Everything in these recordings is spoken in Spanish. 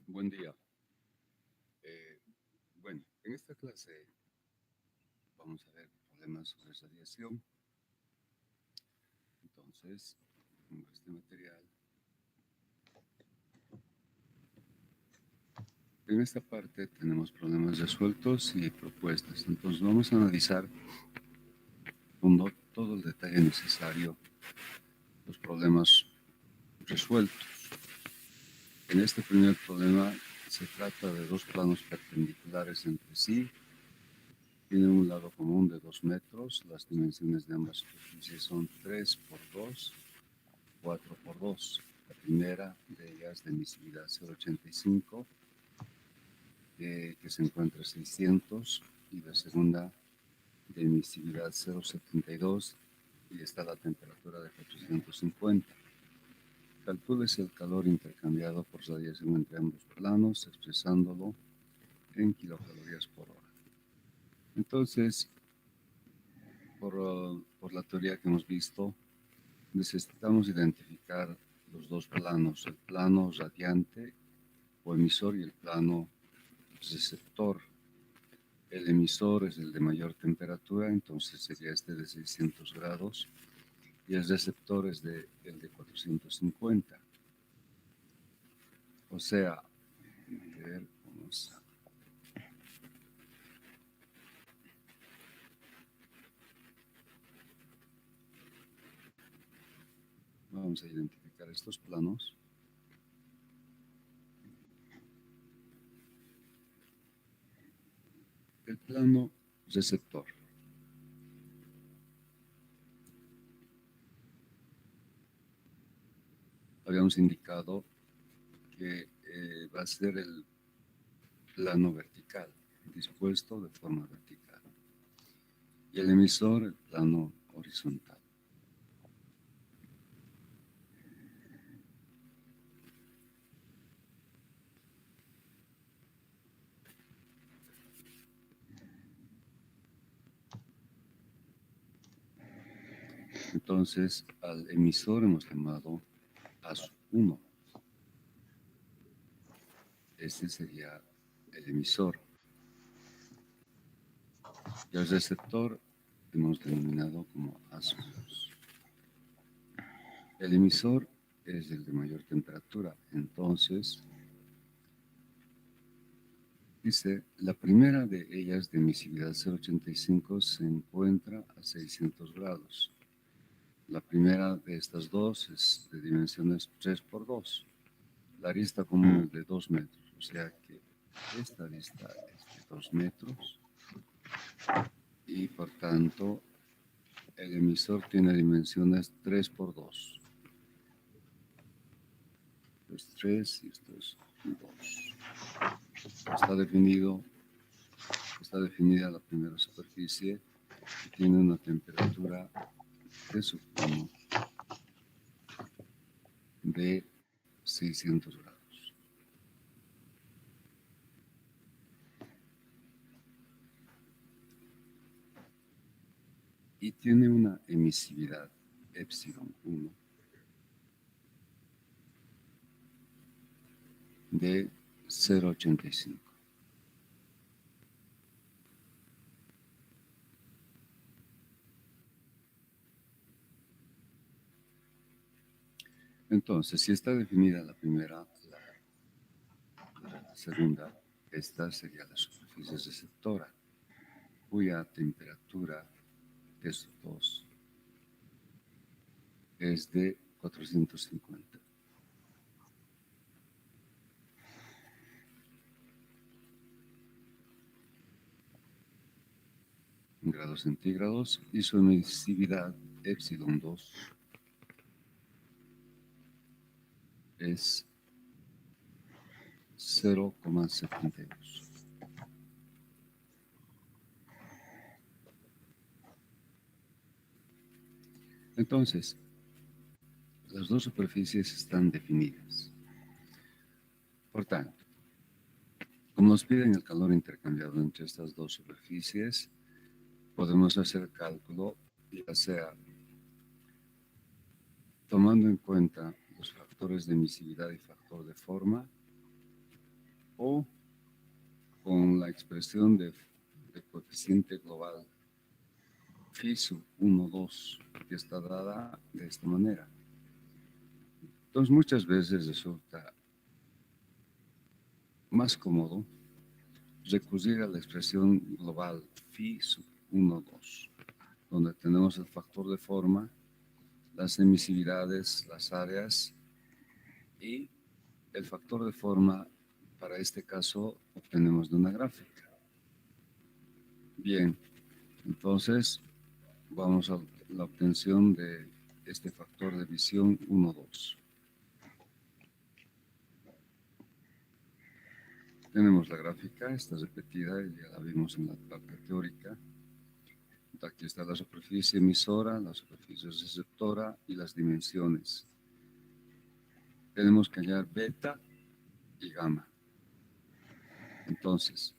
Buen día. Eh, bueno, en esta clase vamos a ver problemas sobre radiación. Entonces, tengo este material. En esta parte tenemos problemas resueltos y propuestas. Entonces, vamos a analizar con todo el detalle necesario los problemas resueltos. En este primer problema se trata de dos planos perpendiculares entre sí. Tienen un lado común de 2 metros. Las dimensiones de ambas superficies son 3 por 2, 4 por 2. La primera de ellas de emisividad 0,85, que se encuentra a 600, y la segunda de emisividad 0,72 y está a la temperatura de 450. Calcúlese el calor intercambiado por radiación entre ambos planos, expresándolo en kilocalorías por hora. Entonces, por la teoría que hemos visto, necesitamos identificar los dos planos, el plano radiante o emisor y el plano receptor. El emisor es el de mayor temperatura, entonces sería este de 600 grados, y el receptor es el de 450. O sea, a ver, vamos a identificar estos planos. El plano receptor. Habíamos indicado que va a ser el plano vertical, dispuesto de forma vertical. Y el emisor, el plano horizontal. Entonces, al emisor hemos llamado ASU1. Este sería el emisor. Y al receptor hemos denominado como ASU2. El emisor es el de mayor temperatura. Entonces, dice, la primera de ellas de emisividad 0,85 se encuentra a 600 grados. La primera de estas dos es de dimensiones 3 por 2. La arista común es de 2 metros, o sea que esta arista es de 2 metros y por tanto el emisor tiene dimensiones 3 por 2. Esto es 3 y esto es 2. Está definida la primera superficie y tiene una temperatura de su plano de 600 grados. Y tiene una emisividad epsilon 1 de 0,85. Entonces, si está definida la primera, la segunda, esta sería la superficie receptora, cuya temperatura de estos dos es de 450 grados centígrados y su emisividad epsilon 2 es 0,72. Entonces, las dos superficies están definidas. Por tanto, como nos piden el calor intercambiado entre estas dos superficies, podemos hacer el cálculo, ya sea tomando en cuenta los factores de emisividad y factor de forma, o con la expresión de coeficiente global phi sub 1, 2, que está dada de esta manera. Entonces, muchas veces resulta más cómodo recurrir a la expresión global phi sub 1, 2, donde tenemos el factor de forma, las emisividades, las áreas y el factor de forma, para este caso, obtenemos de una gráfica. Bien, entonces vamos a la obtención de este factor de visión 1, 2. Tenemos la gráfica, está repetida, ya la vimos en la parte teórica. Aquí está la superficie emisora, la superficie receptora y las dimensiones. Tenemos que hallar beta y gamma. Entonces,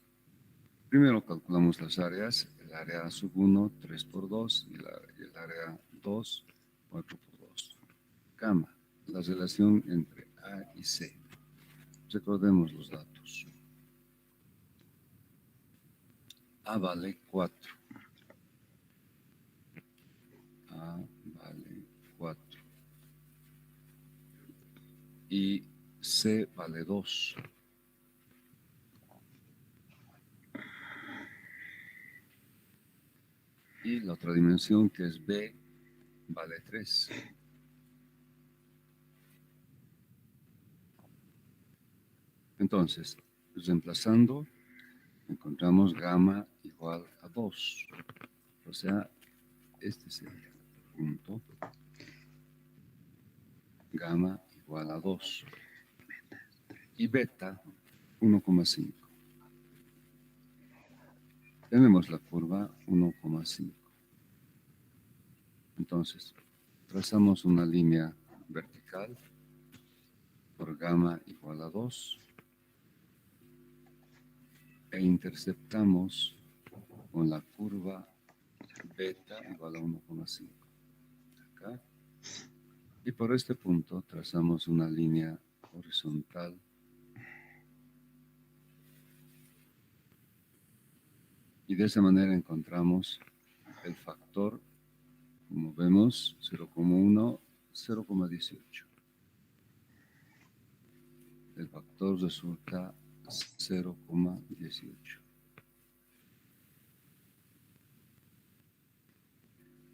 primero calculamos las áreas, el área sub 1, 3 por 2, y el área 2, 4 por 2. Gamma, la relación entre A y C. Recordemos los datos. A vale 4. A vale 4. Y C vale 2. Y la otra dimensión, que es B, vale 3. Entonces, reemplazando, encontramos gamma igual a 2. O sea, este sería el punto. Gamma igual a 2. Y beta, 1,5. Tenemos la curva 1,5. Entonces, trazamos una línea vertical por gamma igual a 2 e interceptamos con la curva beta igual a 1,5. Acá. Y por este punto trazamos una línea horizontal y de esa manera encontramos el factor, como vemos, 0,1, 0,18. El factor resulta 0,18.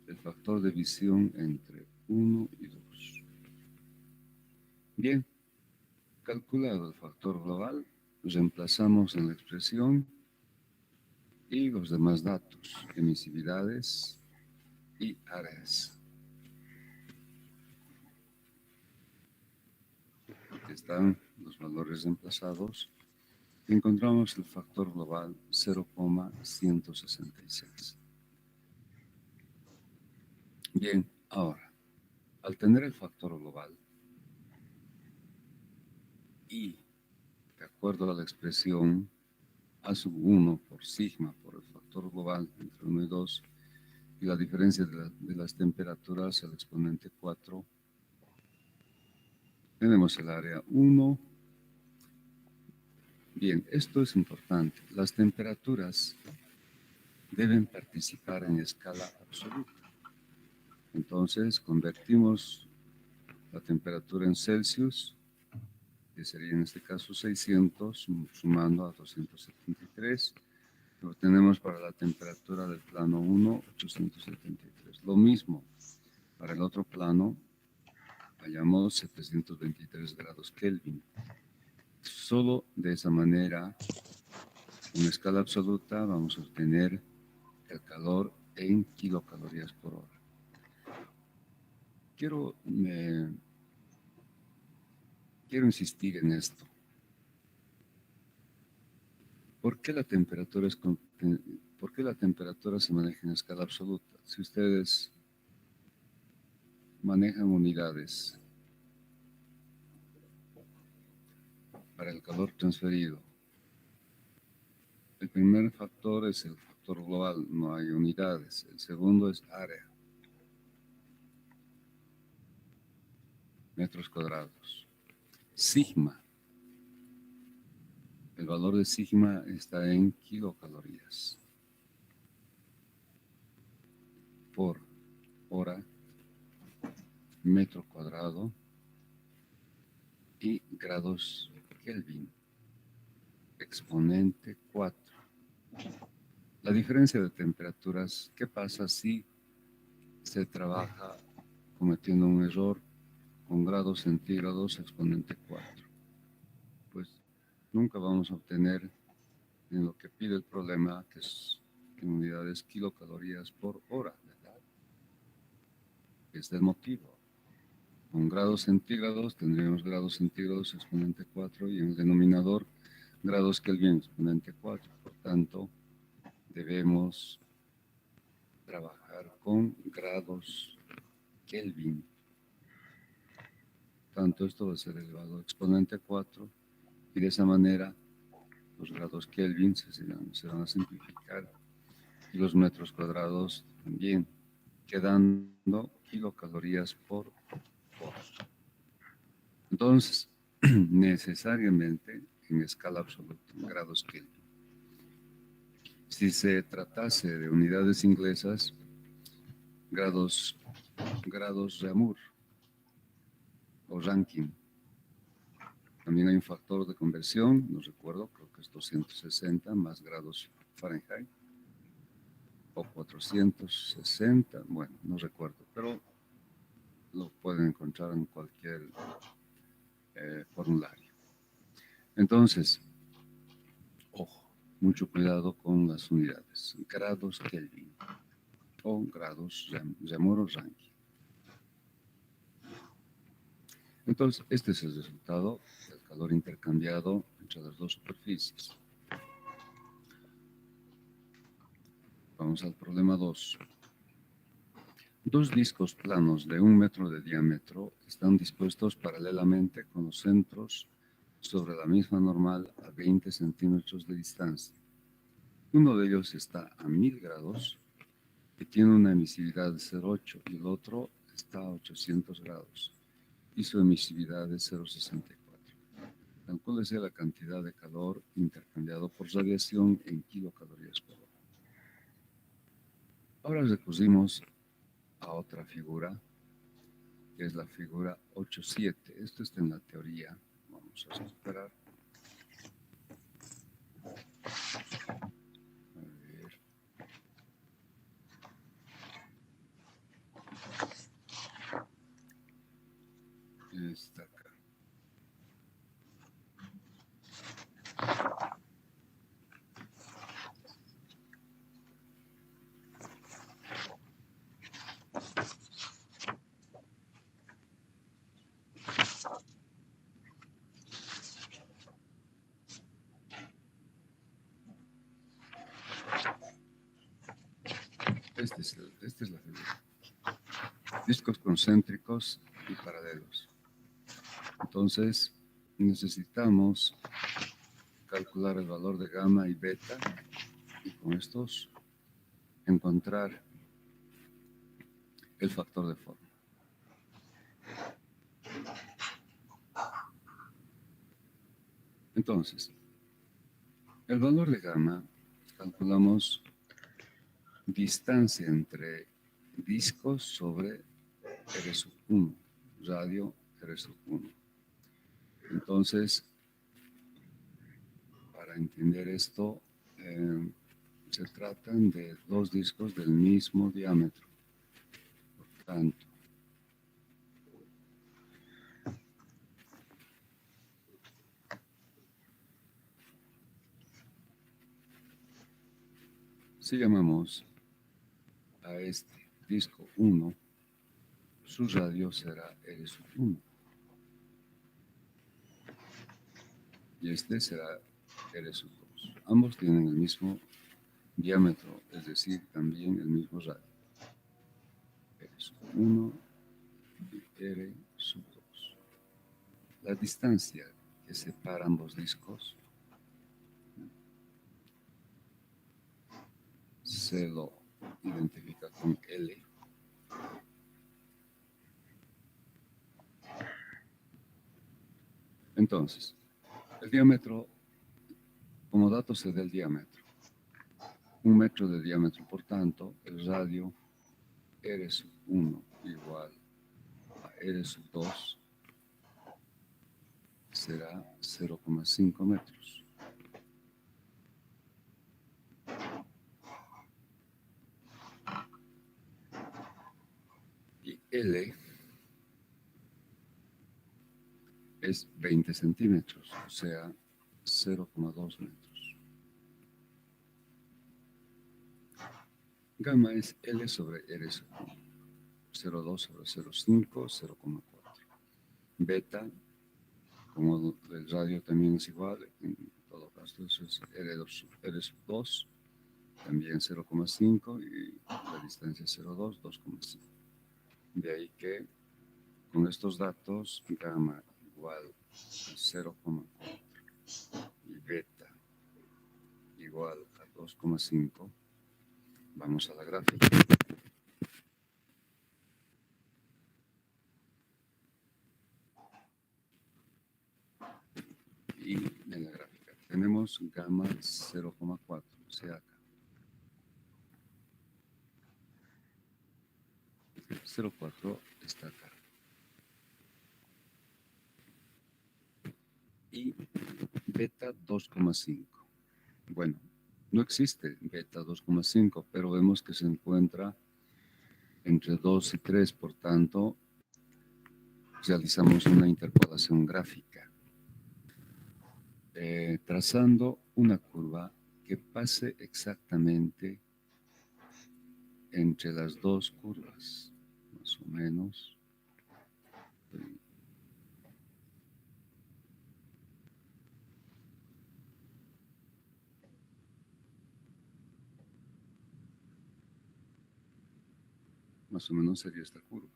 El factor de visión entre 1 y 2. Bien, calculado el factor global, reemplazamos en la expresión y los demás datos, emisividades y áreas. Aquí están los valores reemplazados. Encontramos el factor global 0,166. Bien, ahora, al tener el factor global y de acuerdo a la expresión A sub 1 por sigma por el factor global entre 1 y 2 y la diferencia de las temperaturas al exponente 4, tenemos el área 1. Bien, esto es importante. Las temperaturas deben participar en escala absoluta. Entonces, convertimos la temperatura en Celsius, que sería en este caso 600, sumando a 273. Lo tenemos para la temperatura del plano 1, 873. Lo mismo para el otro plano, hallamos 723 grados Kelvin. Solo de esa manera, en escala absoluta, vamos a obtener el calor en kilocalorías por hora. Quiero insistir en esto. ¿Por qué la temperatura se maneja en escala absoluta? Si ustedes manejan unidades para el calor transferido, el primer factor es el factor global, no hay unidades. El segundo es área, metros cuadrados. Sigma, El valor de sigma está en kilocalorías por hora, metro cuadrado y grados Kelvin, exponente 4. La diferencia de temperaturas, ¿qué pasa si se trabaja cometiendo un error con grados centígrados exponente 4? Pues nunca vamos a obtener en lo que pide el problema, que es en unidades kilocalorías por hora, ¿verdad? Este es el motivo. Con grados centígrados tendríamos grados centígrados exponente 4 y en el denominador grados Kelvin exponente 4. Por tanto, debemos trabajar con grados Kelvin. Tanto esto va a ser elevado a exponente 4 y de esa manera los grados Kelvin se van a simplificar y los metros cuadrados también, quedando kilocalorías por hora. Entonces, necesariamente en escala absoluta, en grados Kelvin. Si se tratase de unidades inglesas, grados Ramour o Rankine. También hay un factor de conversión, no recuerdo, creo que es 260 más grados Fahrenheit o 460, bueno, no recuerdo, pero lo pueden encontrar en cualquier formulario. Entonces, ojo, mucho cuidado con las unidades. Grados Kelvin o grados Ramour o Rankine. Entonces, este es el resultado del calor intercambiado entre las dos superficies. Vamos al problema 2. Dos discos planos de 1 metro de diámetro están dispuestos paralelamente con los centros sobre la misma normal a 20 centímetros de distancia. Uno de ellos está a 1000 grados y tiene una emisividad de 0,8 y el otro está a 800 grados y su emisividad es 0,64. Calcúlese la cantidad de calor intercambiado por radiación en kilocalorías por hora. Ahora recurrimos a otra figura, que es la figura 8.7. Esto está en la teoría. Vamos a recuperar. A ver. Está acá. Esta es la figura. Discos concéntricos y paralelos. Entonces, necesitamos calcular el valor de gamma y beta y con estos encontrar el factor de forma. Entonces, el valor de gamma, calculamos distancia entre discos sobre R sub 1, radio R sub 1. Entonces, para entender esto, se tratan de dos discos del mismo diámetro. Por tanto, si llamamos a este disco 1, su radio será R sub 1. Y este será R sub 2. Ambos tienen el mismo diámetro, es decir, también el mismo radio. R sub 1 y R sub 2. La distancia que separa ambos discos se lo identifica con L. Entonces, el diámetro como dato se da el diámetro. 1 metro de diámetro, por tanto, el radio R sub 1 igual a R sub 2 será 0,5 metros. Y L es 20 centímetros, o sea, 0,2 metros. Gamma es L sobre R sub 1, 0,2 sobre 0,5, 0,4. Beta, como el radio también es igual, en todo caso eso es R sub 2, también 0,5 y la distancia 0,2, 2,5. De ahí que con estos datos, gamma igual a 0,4 y beta igual a 2,5, vamos a la gráfica. Y en la gráfica tenemos gamma 0,4, o sea acá. 0,4 está acá. Y beta 2,5. Bueno, no existe beta 2,5, pero vemos que se encuentra entre 2 y 3, por tanto, realizamos una interpolación gráfica, trazando una curva que pase exactamente entre las dos curvas, más o menos. Más o menos sería esta curva.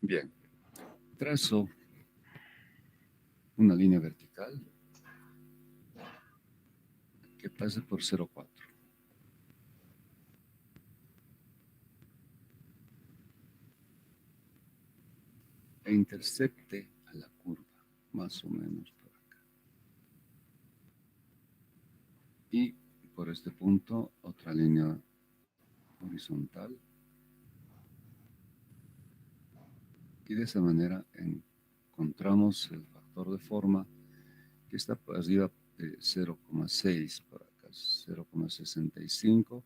Bien, trazo una línea vertical que pase por 0,4. E intercepte a la curva, más o menos por acá. Y por este punto, otra línea horizontal. Y de esa manera encontramos el factor de forma que está por arriba de 0,6 por acá, 0,65,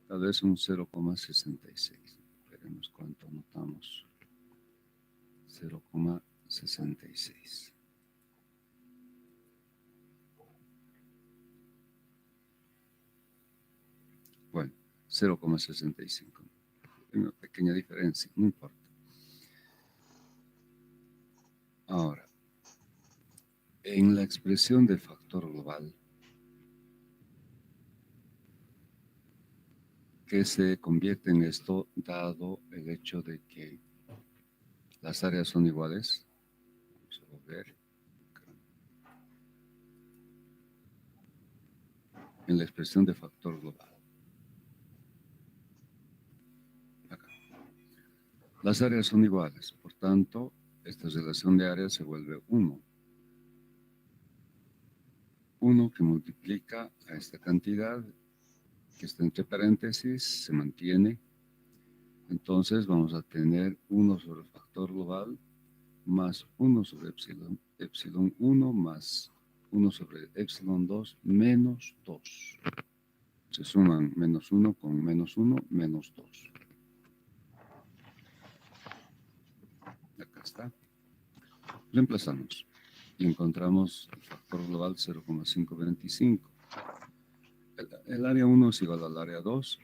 tal vez un 0,66. Veremos cuánto anotamos. 0,66. Bueno, 0,65. Una pequeña diferencia, no importa. Ahora, en la expresión del factor global, que se convierte en esto dado el hecho de que las áreas son iguales. Vamos a volver. En la expresión de factor global. Acá. Las áreas son iguales, por tanto, esta relación de áreas se vuelve 1. 1 que multiplica a esta cantidad que está entre paréntesis, se mantiene. Entonces vamos a tener 1 sobre el factor global más 1 sobre epsilon 1 más 1 sobre epsilon 2 menos 2. Se suman menos 1 con menos 1, menos 2. Acá está. Reemplazamos y encontramos el factor global 0,525. El área 1 es igual al área 2.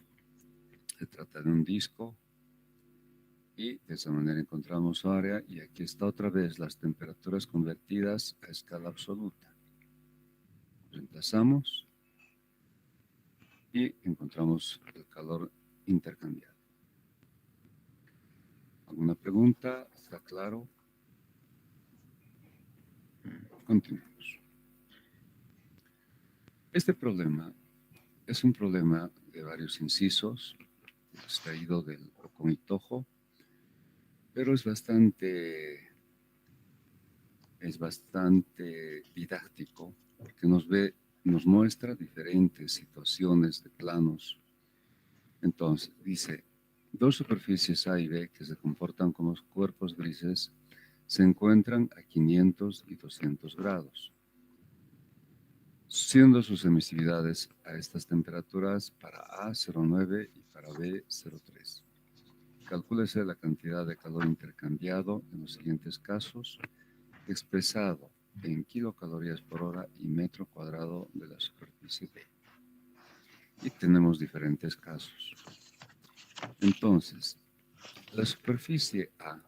Se trata de un disco y de esa manera encontramos su área y aquí está otra vez las temperaturas convertidas a escala absoluta. Reemplazamos y encontramos el calor intercambiado. ¿Alguna pregunta? ¿Está claro? Continuamos. Este problema es un problema de varios incisos, extraído del Oconitojo, pero es bastante didáctico, porque nos muestra diferentes situaciones de planos. Entonces, dice, dos superficies A y B que se comportan como cuerpos grises se encuentran a 500 y 200 grados, siendo sus emisividades a estas temperaturas para A 0,9 y para B 0,3. Calcúlese la cantidad de calor intercambiado en los siguientes casos, expresado en kilocalorías por hora y metro cuadrado de la superficie B. Y tenemos diferentes casos. Entonces, la superficie A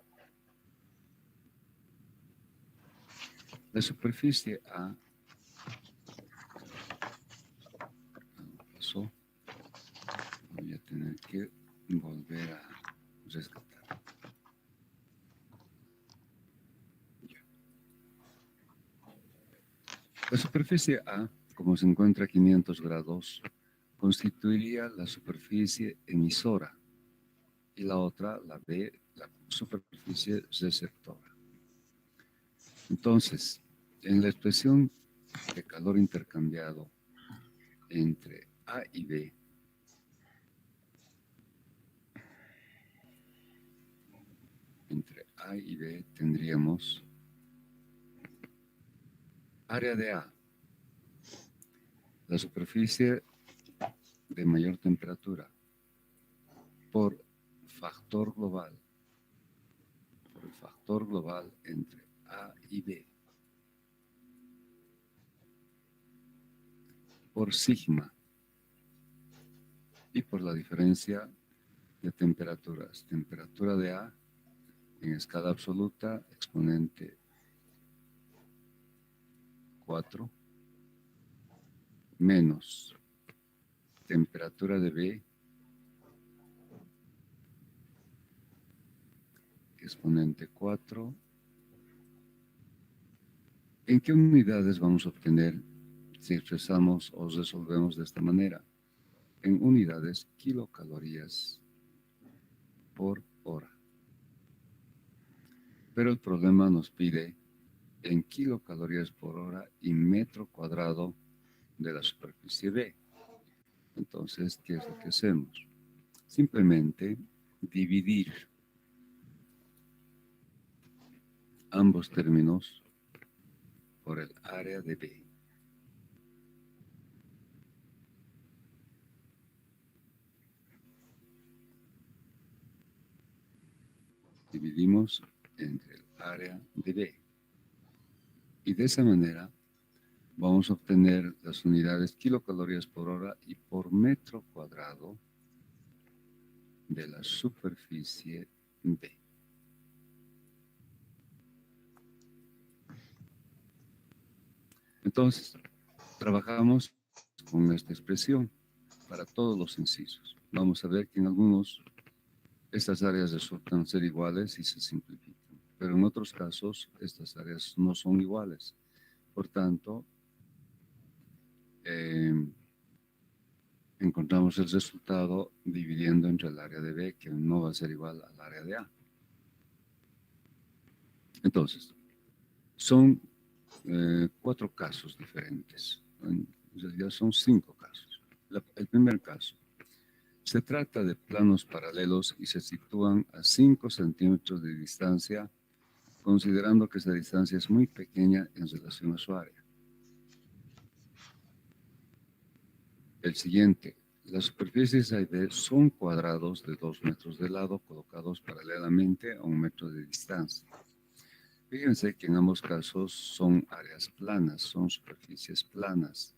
pasó, voy a tener que volver a rescatar. Ya. La superficie A, como se encuentra a 500 grados, constituiría la superficie emisora y la otra, la B, la superficie receptora. Entonces, en la expresión de calor intercambiado entre A y B, tendríamos área de A, la superficie de mayor temperatura, por el factor global entre A y B, por sigma y por la diferencia de temperaturas. Temperatura de A en escala absoluta, exponente 4, menos temperatura de B, exponente 4. ¿En qué unidades vamos a obtener si expresamos o resolvemos de esta manera? En unidades kilocalorías por hora. Pero el problema nos pide en kilocalorías por hora y metro cuadrado de la superficie B. Entonces, ¿qué es lo que hacemos? Simplemente dividir ambos términos por el área de B. Dividimos entre el área de B. Y de esa manera vamos a obtener las unidades kilocalorías por hora y por metro cuadrado de la superficie B. Entonces, trabajamos con esta expresión para todos los incisos. Vamos a ver que en algunos estas áreas resultan ser iguales y se simplifican, pero en otros casos estas áreas no son iguales. Por tanto, encontramos el resultado dividiendo entre el área de B, que no va a ser igual al área de A. Entonces, son 4 casos diferentes. En realidad son 5 casos. El primer caso, se trata de planos paralelos y se sitúan a 5 centímetros de distancia, considerando que esa distancia es muy pequeña en relación a su área. El siguiente, las superficies A y B son cuadrados de 2 metros de lado colocados paralelamente a 1 metro de distancia. Fíjense que en ambos casos son áreas planas, son superficies planas,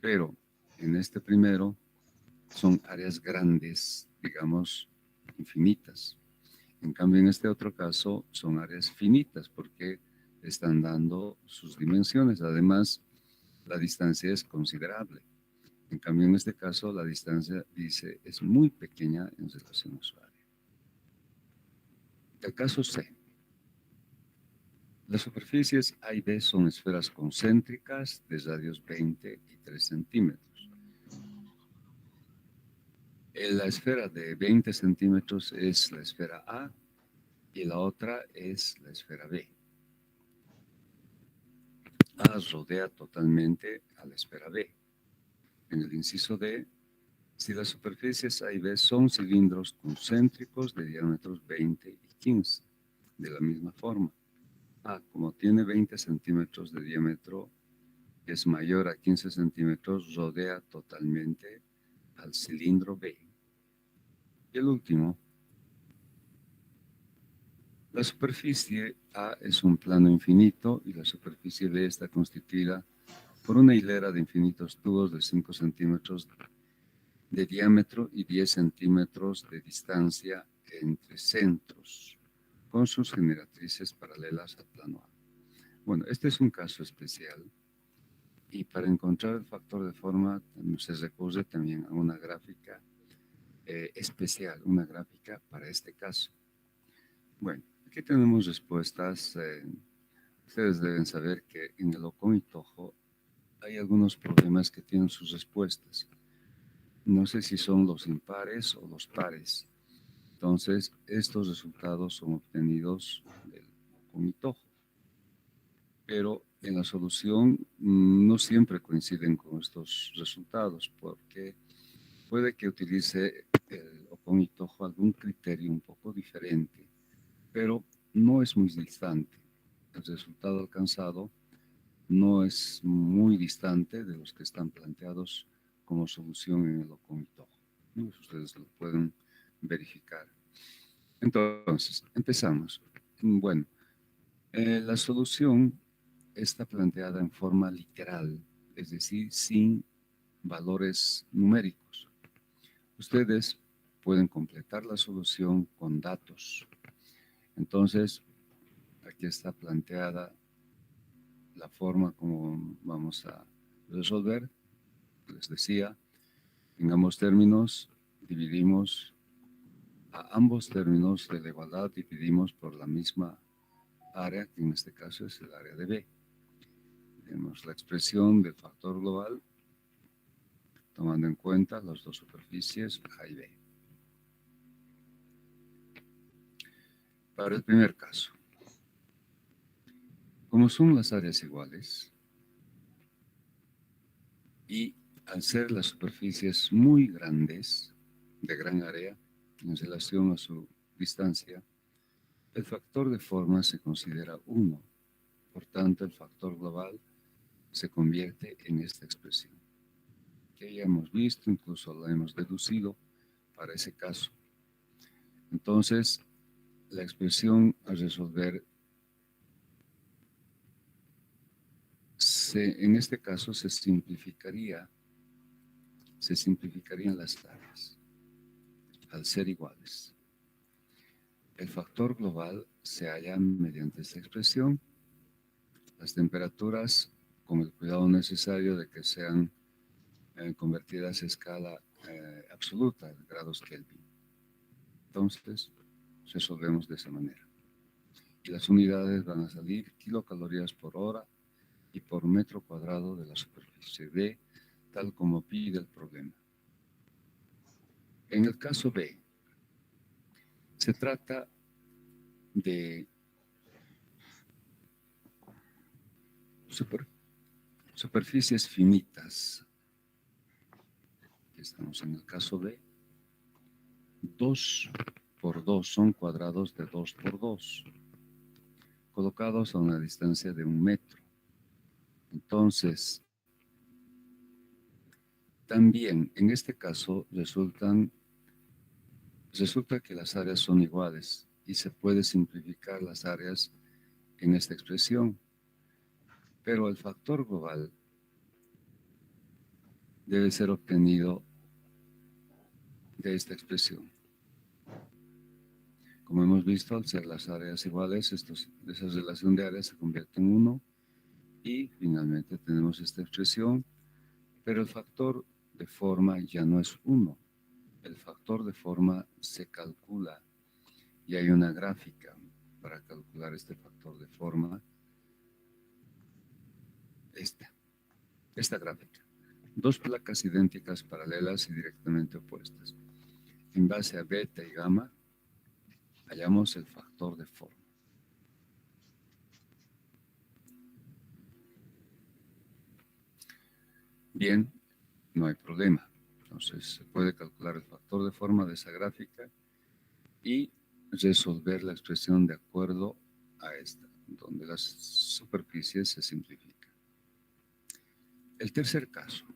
pero en este primero son áreas grandes, digamos, infinitas. En cambio, en este otro caso son áreas finitas porque están dando sus dimensiones. Además, la distancia es considerable. En cambio, en este caso, la distancia, dice, es muy pequeña en relación a su área. El caso C. Las superficies A y B son esferas concéntricas de radios 20 y 3 centímetros. La esfera de 20 centímetros es la esfera A y la otra es la esfera B. A rodea totalmente a la esfera B. En el inciso D, si las superficies A y B son cilindros concéntricos de diámetros 20 y 15, de la misma forma. A, como tiene 20 centímetros de diámetro, es mayor a 15 centímetros, rodea totalmente al cilindro B. Y el último, la superficie A es un plano infinito y la superficie B está constituida por una hilera de infinitos tubos de 5 centímetros de diámetro y 10 centímetros de distancia entre centros, con sus generatrices paralelas al plano A. Bueno, este es un caso especial y para encontrar el factor de forma se recurre también a una gráfica especial, una gráfica para este caso. Bueno, aquí tenemos respuestas. Ustedes deben saber que en el Ocon y Tojo hay algunos problemas que tienen sus respuestas. No sé si son los impares o los pares. Entonces, estos resultados son obtenidos del Ocon y Tojo. Pero en la solución no siempre coinciden con estos resultados, porque puede que utilice el Ocon y Tojo algún criterio un poco diferente, pero no es muy distante. El resultado alcanzado no es muy distante de los que están planteados como solución en el Ocon y Tojo. ¿No? Ustedes lo pueden verificar. Entonces, empezamos. Bueno, la solución está planteada en forma literal, es decir, sin valores numéricos. Ustedes pueden completar la solución con datos. Entonces, aquí está planteada la forma como vamos a resolver. Les decía, en ambos términos dividimos a ambos términos de la igualdad, dividimos por la misma área, que en este caso es el área de B. Tenemos la expresión del factor global, tomando en cuenta las dos superficies A y B. Para el primer caso, como son las áreas iguales y al ser las superficies muy grandes, de gran área, en relación a su distancia, el factor de forma se considera 1. Por tanto, el factor global se convierte en esta expresión, que ya hemos visto, incluso la hemos deducido para ese caso. Entonces, la expresión a resolver, en este caso se simplificarían las áreas, al ser iguales. El factor global se halla mediante esta expresión. Las temperaturas, con el cuidado necesario de que sean convertidas a escala absoluta, de grados Kelvin. Entonces, resolvemos de esa manera. Y las unidades van a salir kilocalorías por hora y por metro cuadrado de la superficie D, tal como pide el problema. En el caso B, se trata de superficies finitas. Aquí estamos en el caso B. 2 por 2 son cuadrados de 2 por 2, colocados a una distancia de 1 metro. Entonces, también en este caso resulta que las áreas son iguales y se puede simplificar las áreas en esta expresión, pero el factor global debe ser obtenido de esta expresión. Como hemos visto, al ser las áreas iguales, esa relación de áreas se convierte en 1 y finalmente tenemos esta expresión, pero el factor de forma ya no es 1. El factor de forma se calcula y hay una gráfica para calcular este factor de forma esta gráfica. Dos placas idénticas, paralelas y directamente opuestas. En base a beta y gamma, hallamos el factor de forma. Bien, no hay problema. Entonces, se puede calcular el factor de forma de esa gráfica y resolver la expresión de acuerdo a esta, donde las superficies se simplifican. El tercer caso.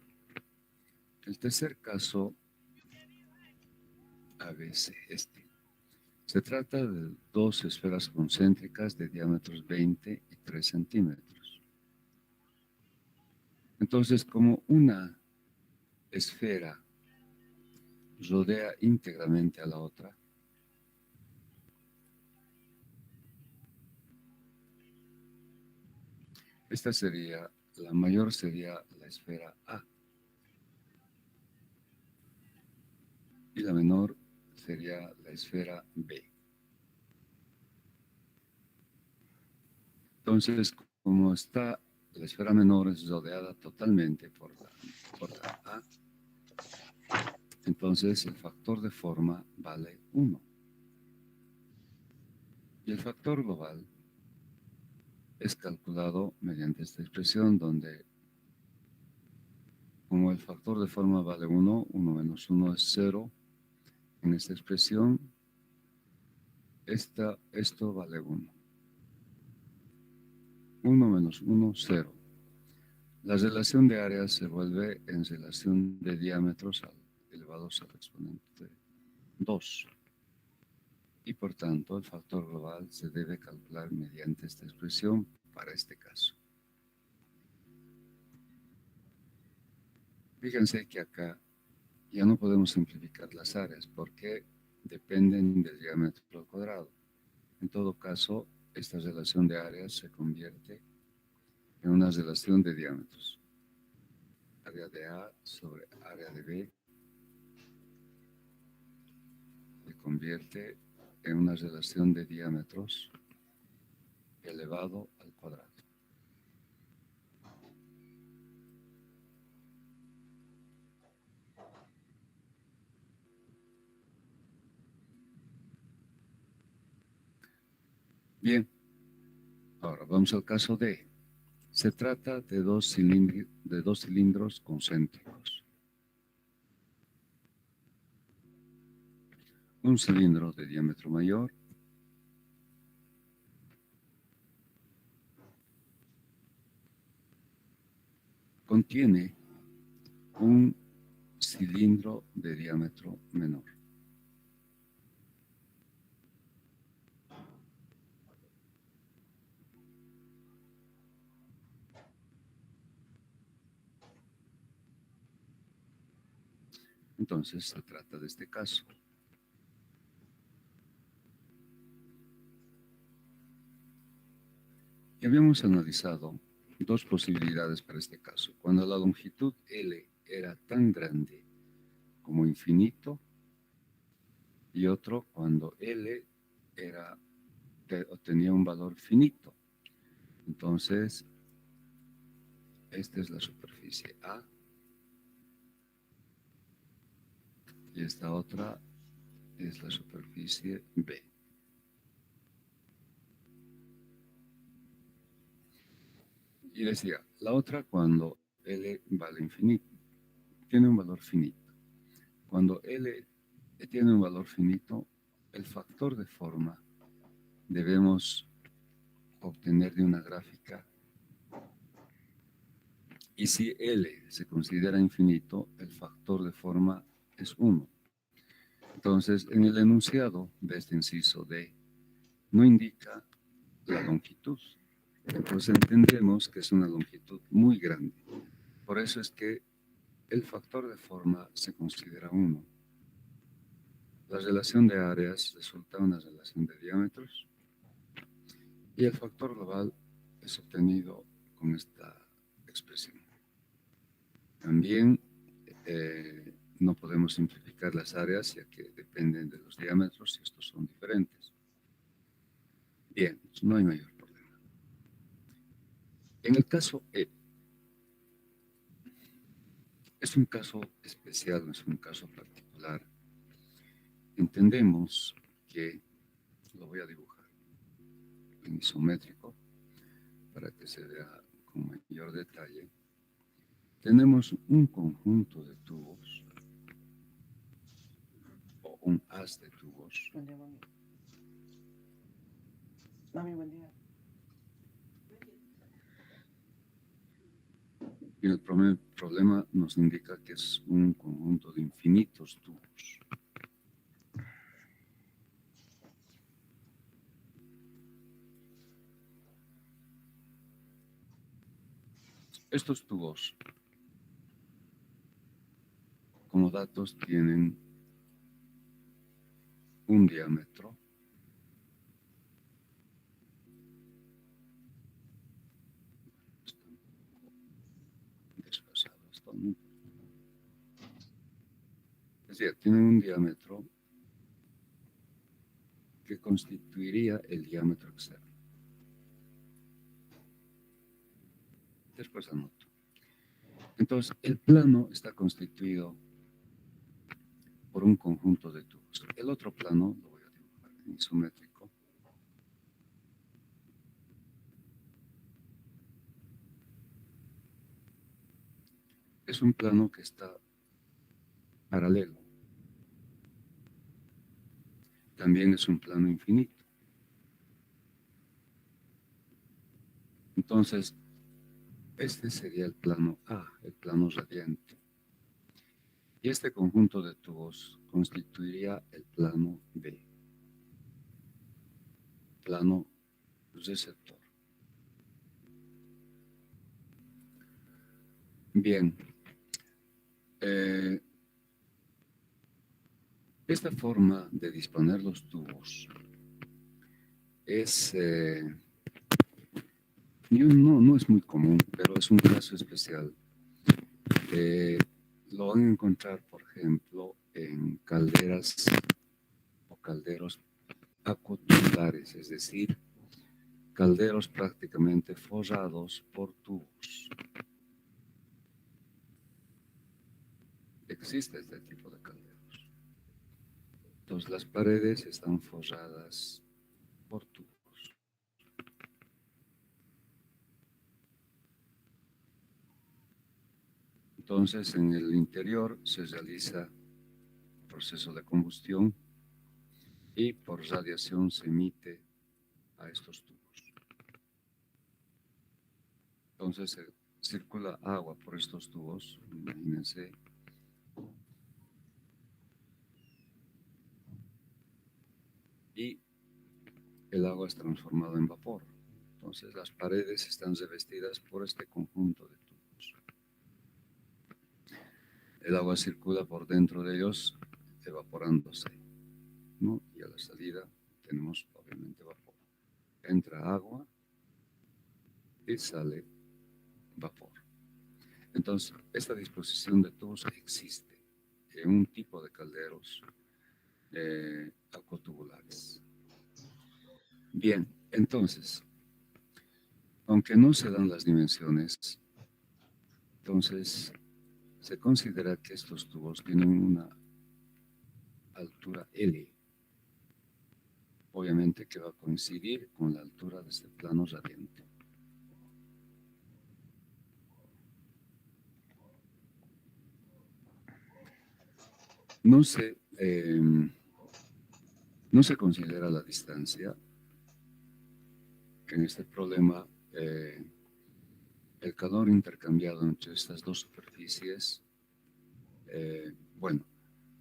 El tercer caso, ABC, se trata de dos esferas concéntricas de diámetros 20 y 3 centímetros. Entonces, como una esfera rodea íntegramente a la otra, esta sería, la mayor sería la esfera A y la menor sería la esfera B. Entonces, como está la esfera menor es rodeada totalmente por la A, entonces el factor de forma vale 1. Y el factor global es calculado mediante esta expresión donde, como el factor de forma vale 1, 1 menos 1 es 0, en esta expresión, esto vale 1. 1 menos 1, 0. La relación de áreas se vuelve en relación de diámetros elevados al exponente 2. Y por tanto, el factor global se debe calcular mediante esta expresión para este caso. Fíjense que acá ya no podemos simplificar las áreas porque dependen del diámetro al cuadrado. En todo caso, esta relación de áreas se convierte en una relación de diámetros. Área de A sobre área de B se convierte en una relación de diámetros elevado al cuadrado. Bien, ahora vamos al caso D. Se trata de dos cilindros concéntricos. Un cilindro de diámetro mayor contiene un cilindro de diámetro menor. Entonces se trata de este caso. Y habíamos analizado dos posibilidades para este caso. Cuando la longitud L era tan grande como infinito, y otro cuando L tenía un valor finito. Entonces, esta es la superficie A y esta otra es la superficie B. Y decía, la otra cuando L vale infinito, tiene un valor finito. Cuando L tiene un valor finito, el factor de forma debemos obtener de una gráfica. Y si L se considera infinito, el factor de forma es 1. Entonces, en el enunciado de este inciso D, no indica la longitud. Entonces entendemos que es una longitud muy grande. Por eso es que el factor de forma se considera 1. La relación de áreas resulta una relación de diámetros y el factor global es obtenido con esta expresión. También no podemos simplificar las áreas ya que dependen de los diámetros y estos son diferentes. Bien, no hay mayor problema. En el caso E, Es un caso especial, es un caso particular. Entendemos que, lo voy a dibujar en isométrico para que se vea con mayor detalle. Tenemos un conjunto de tubos o un haz de tubos. Buen día, mami. Mami, buen día. Y el problema nos indica que es un conjunto de infinitos tubos. Estos tubos, como datos, tienen un diámetro desfasado esto, ¿no? Es decir, tienen un diámetro que constituiría el diámetro externo. Después anoto. Entonces, el plano está constituido por un conjunto de tubos. El otro plano lo voy a dibujar en isométrico. Es un plano que está paralelo. También es un plano infinito. Entonces, este sería el plano A, el plano radiante. Y este conjunto de tubos constituiría el plano B, plano receptor. Bien, esta forma de disponer los tubos es, no es muy común, pero es un caso especial. Lo van a encontrar, por ejemplo, en calderas o calderos acotubulares, es decir, calderos prácticamente forrados por tubos. Existe este tipo de calderos. Entonces las paredes están forradas por tubos. Entonces en el interior se realiza el proceso de combustión y por radiación se emite a estos tubos. Entonces circula agua por estos tubos, imagínense. Y el agua es transformada en vapor. Entonces las paredes están revestidas por este conjunto de tubos. El agua circula por dentro de ellos evaporándose, ¿no? Y a la salida tenemos obviamente vapor. Entra agua y sale vapor. Entonces, esta disposición de tubos existe en un tipo de calderos acotubulares. Bien, entonces, aunque no se dan las dimensiones, entonces se considera que estos tubos tienen una altura L, obviamente que va a coincidir con la altura de este plano radiante. No se, no se considera la distancia. En este problema, el calor intercambiado entre estas dos superficies, bueno,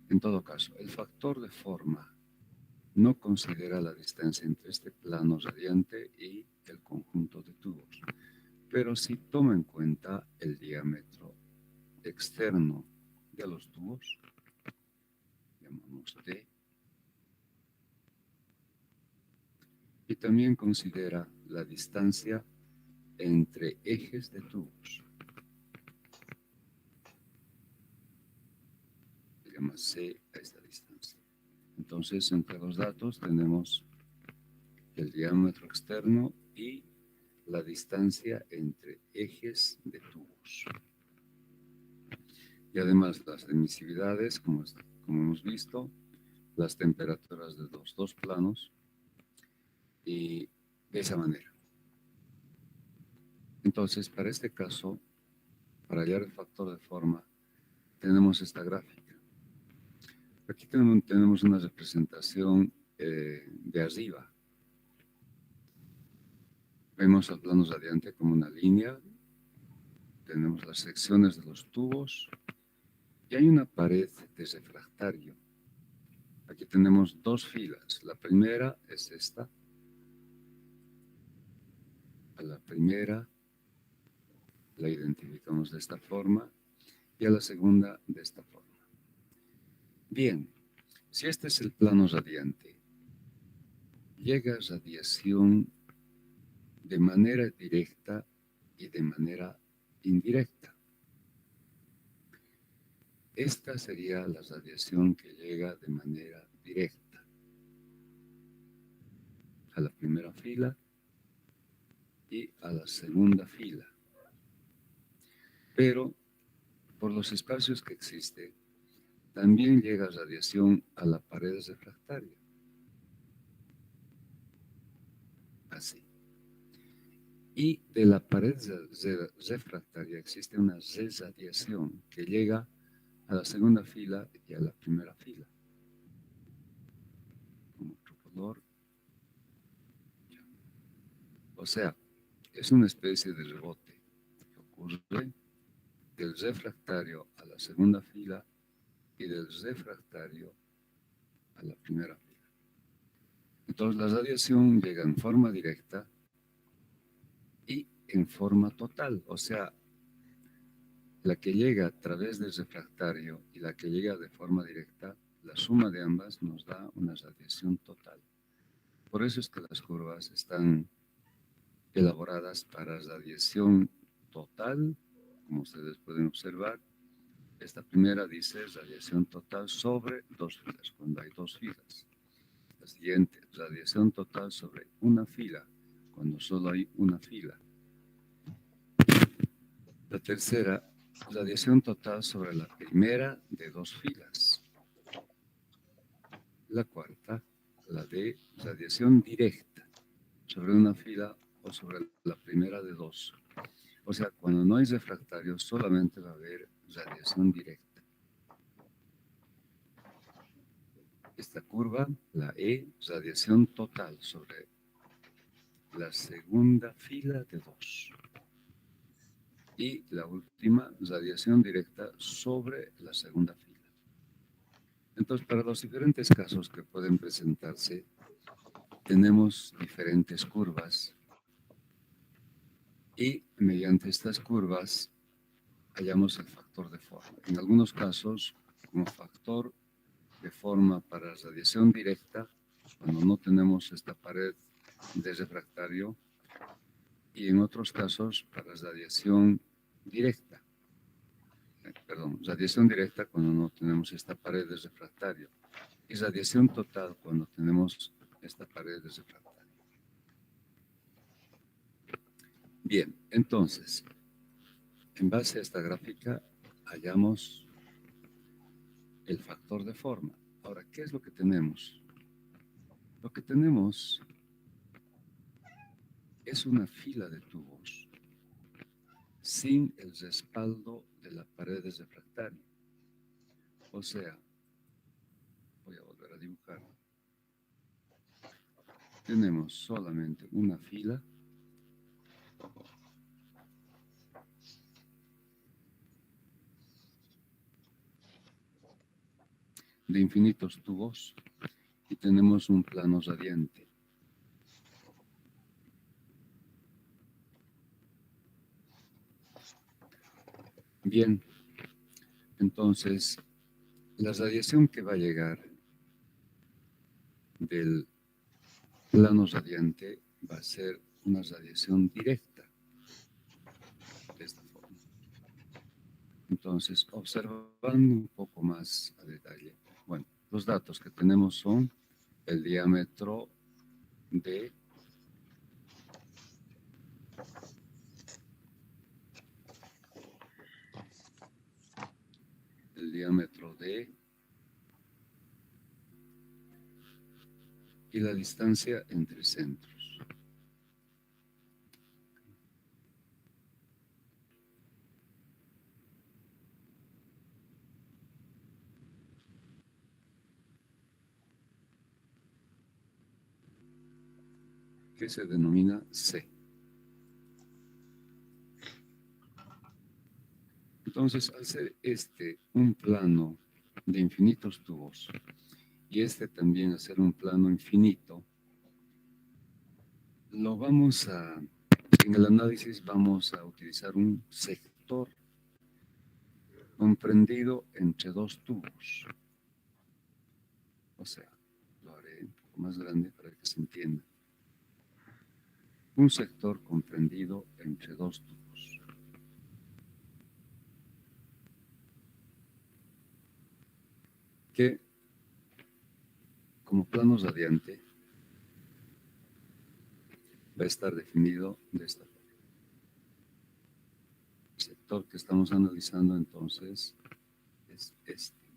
en todo caso, el factor de forma no considera la distancia entre este plano radiante y el conjunto de tubos, pero sí toma en cuenta el diámetro externo de los tubos, llamamos D, y también considera la distancia entre ejes de tubos, se llama C a esta distancia. Entonces, entre los datos tenemos el diámetro externo y la distancia entre ejes de tubos. Y además las emisividades, como hemos visto, las temperaturas de los dos planos, y de esa manera. Entonces, para este caso, para hallar el factor de forma, tenemos esta gráfica. Aquí tenemos una representación de arriba. Vemos al plano radiante como una línea, tenemos las secciones de los tubos y hay una pared de refractario. Aquí tenemos dos filas. La primera es esta. A la primera la identificamos de esta forma y a la segunda de esta forma. Bien, si este es el plano radiante, llega radiación de manera directa y de manera indirecta. Esta sería la radiación que llega de manera directa a la primera fila y a la segunda fila. Pero por los espacios que existe, también llega radiación a la pared refractaria. Así. Y de la pared refractaria existe una resradiación que llega a la segunda fila y a la primera fila. Con otro color. O sea, es una especie de rebote que ocurre del refractario a la segunda fila y del refractario a la primera fila. Entonces la radiación llega en forma directa y en forma total, o sea, la que llega a través del refractario y la que llega de forma directa, la suma de ambas nos da una radiación total. Por eso es que las curvas están elaboradas para radiación total, como ustedes pueden observar. Esta primera dice radiación total sobre dos filas, cuando hay dos filas. La siguiente, radiación total sobre una fila, cuando solo hay una fila. La tercera, radiación total sobre la primera de dos filas. La cuarta, la de radiación directa sobre una fila o sobre la primera de dos. O sea, cuando no hay refractario, solamente va a haber radiación directa. Esta curva, la E, radiación total sobre la segunda fila de dos. Y la última, radiación directa sobre la segunda fila. Entonces, para los diferentes casos que pueden presentarse, tenemos diferentes curvas y mediante estas curvas hallamos el factor de forma. En algunos casos, como factor de forma para radiación directa, cuando no tenemos esta pared de refractario, y en otros casos para radiación directa. Radiación directa cuando no tenemos esta pared de refractario y radiación total cuando tenemos esta pared de refractario. Bien, entonces, en base a esta gráfica hallamos el factor de forma. Ahora, ¿qué es lo que tenemos? Lo que tenemos es una fila de tubos sin el respaldo de la pared de refractario. O sea, voy a volver a dibujar. Tenemos solamente una fila de infinitos tubos y tenemos un plano radiante. Bien, entonces la radiación que va a llegar del plano radiante va a ser una radiación directa de esta forma. Entonces, observando un poco más a detalle, bueno, los datos que tenemos son el diámetro de diámetro D y la distancia entre centros. Que se denomina C. Entonces, al ser este un plano de infinitos tubos y este también a ser un plano infinito, en el análisis vamos a utilizar un sector comprendido entre dos tubos. O sea, lo haré un poco más grande para que se entienda. Un sector comprendido entre dos tubos. Que, como plano radiante, va a estar definido de esta forma. El sector que estamos analizando entonces es este.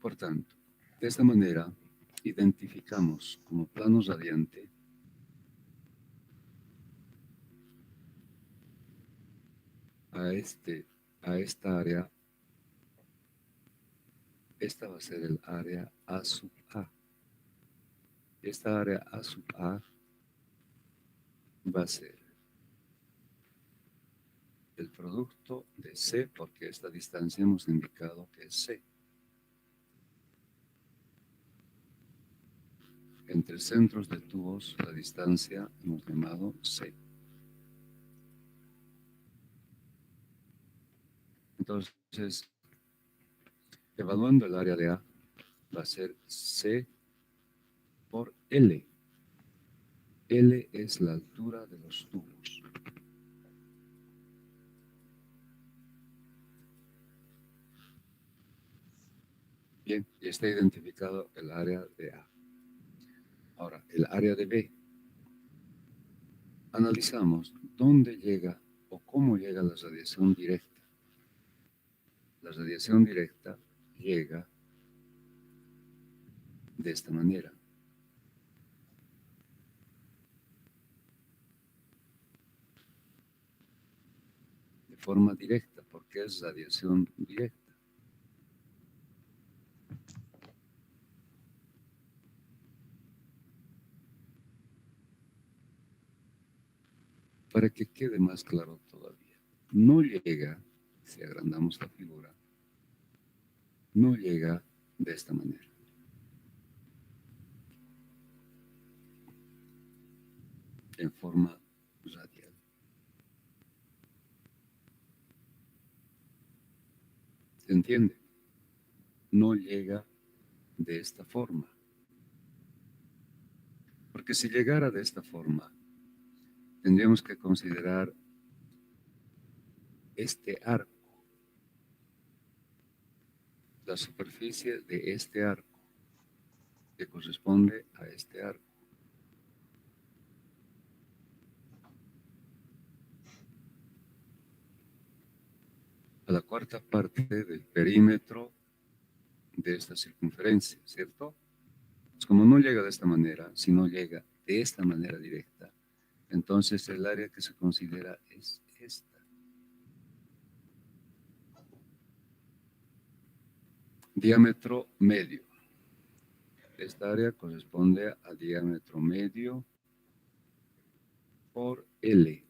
Por tanto, de esta manera identificamos como plano radiante a esta área. Esta va a ser el área A sub A. Esta área A sub A va a ser el producto de C, porque esta distancia hemos indicado que es C. Entre centros de tubos, la distancia hemos llamado C. Entonces, evaluando el área de A, va a ser C por L. L es la altura de los tubos. Bien, ya está identificado el área de A. Ahora, el área de B. Analizamos dónde llega o cómo llega la radiación directa. La radiación directa llega de esta manera. De forma directa, porque es radiación directa. Para que quede más claro todavía, no llega, si agrandamos la figura, no llega de esta manera. En forma radial. ¿Se entiende? No llega de esta forma. Porque si llegara de esta forma, tendríamos que considerar este arco, la superficie de este arco, que corresponde a este arco. A la cuarta parte del perímetro de esta circunferencia, ¿cierto? Pues como no llega de esta manera, sino llega de esta manera directa, entonces el área que se considera es esta. Diámetro medio. Esta área corresponde a diámetro medio por L.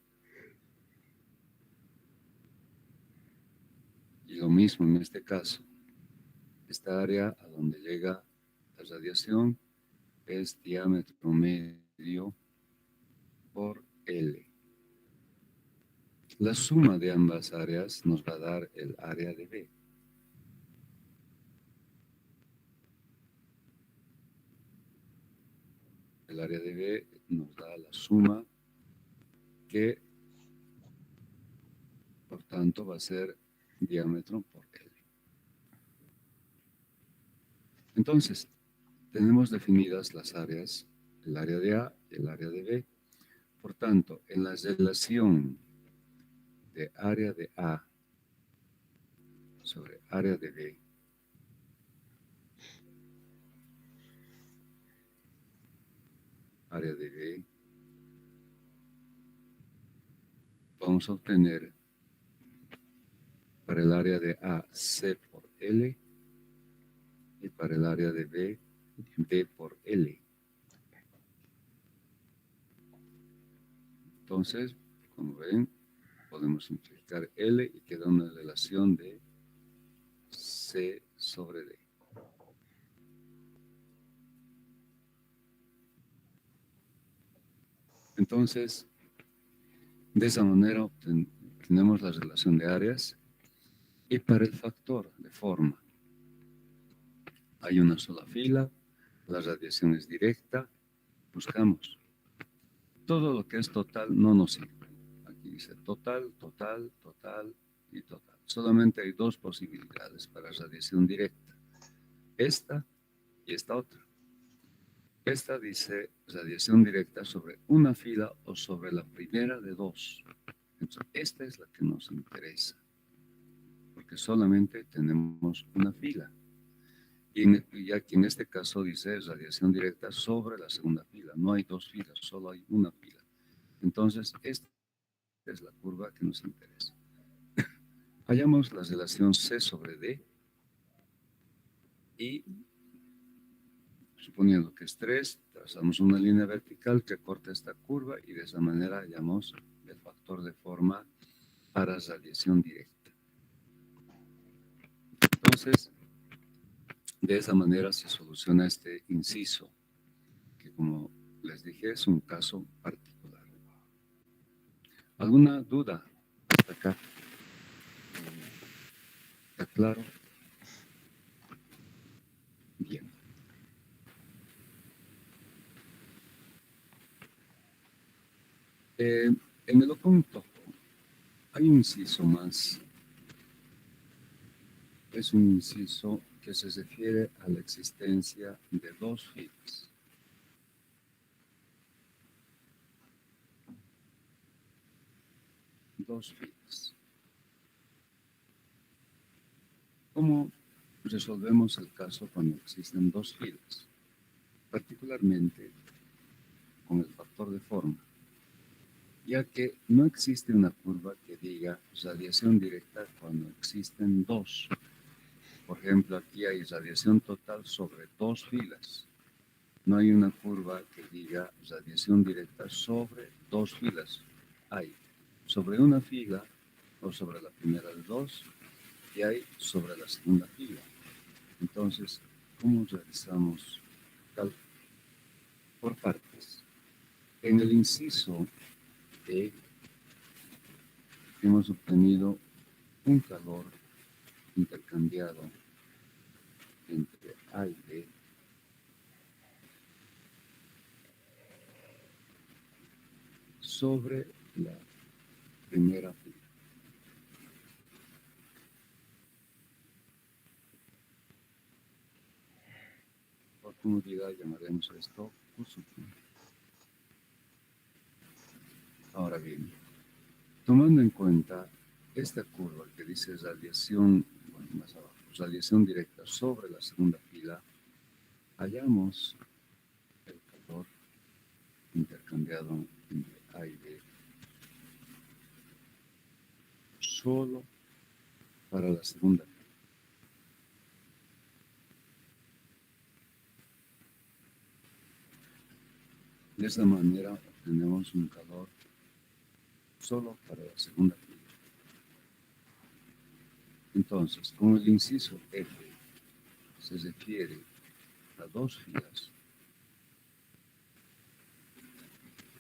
Y lo mismo en este caso. Esta área a donde llega la radiación es diámetro medio por L. La suma de ambas áreas nos va a dar el área de B. El área de B nos da la suma que, por tanto, va a ser diámetro por L. Entonces, tenemos definidas las áreas, el área de A y el área de B. Por tanto, en la relación de área de A sobre área de B, área de B, vamos a obtener para el área de A C por L y para el área de B D por L. Entonces, como ven, podemos simplificar L y queda una relación de C sobre D. Entonces, de esa manera obtenemos la relación de áreas y para el factor de forma hay una sola fila, la radiación es directa, buscamos. Todo lo que es total no nos sirve. Aquí dice total, total, total y total. Solamente hay dos posibilidades para radiación directa. Esta y esta otra. Esta dice radiación directa sobre una fila o sobre la primera de dos. Entonces, esta es la que nos interesa, porque solamente tenemos una fila. Y aquí en este caso dice radiación directa sobre la segunda fila. No hay dos filas, solo hay una fila. Entonces, esta es la curva que nos interesa. Hallamos la relación C sobre D y suponiendo que es 3, trazamos una línea vertical que corta esta curva y de esa manera hallamos el factor de forma para radiación directa. Entonces, de esa manera se soluciona este inciso, que como les dije es un caso particular. ¿Alguna duda hasta acá? ¿Está claro? Bien. En el opunto hay un inciso más. Es un inciso que se refiere a la existencia de dos filas. Dos filas. ¿Cómo resolvemos el caso cuando existen dos filas? Particularmente con el factor de forma, ya que no existe una curva que diga radiación directa cuando existen dos. Por ejemplo, aquí hay radiación total sobre dos filas. No hay una curva que diga radiación directa sobre dos filas. Hay sobre una fila o sobre la primera de dos y hay sobre la segunda fila. Entonces, ¿cómo realizamos cálculo? Por partes. En el inciso E hemos obtenido un calor intercambiado entre A y B sobre la primera fila. Por comodidad llamaremos esto Kusuki. Ahora bien, tomando en cuenta esta curva que dice radiación, bueno, más abajo, radiación directa sobre la segunda fila, hallamos el calor intercambiado entre A y B solo para la segunda fila. De esa manera obtenemos un calor solo para la segunda fila. Entonces, como el inciso F se refiere a dos filas,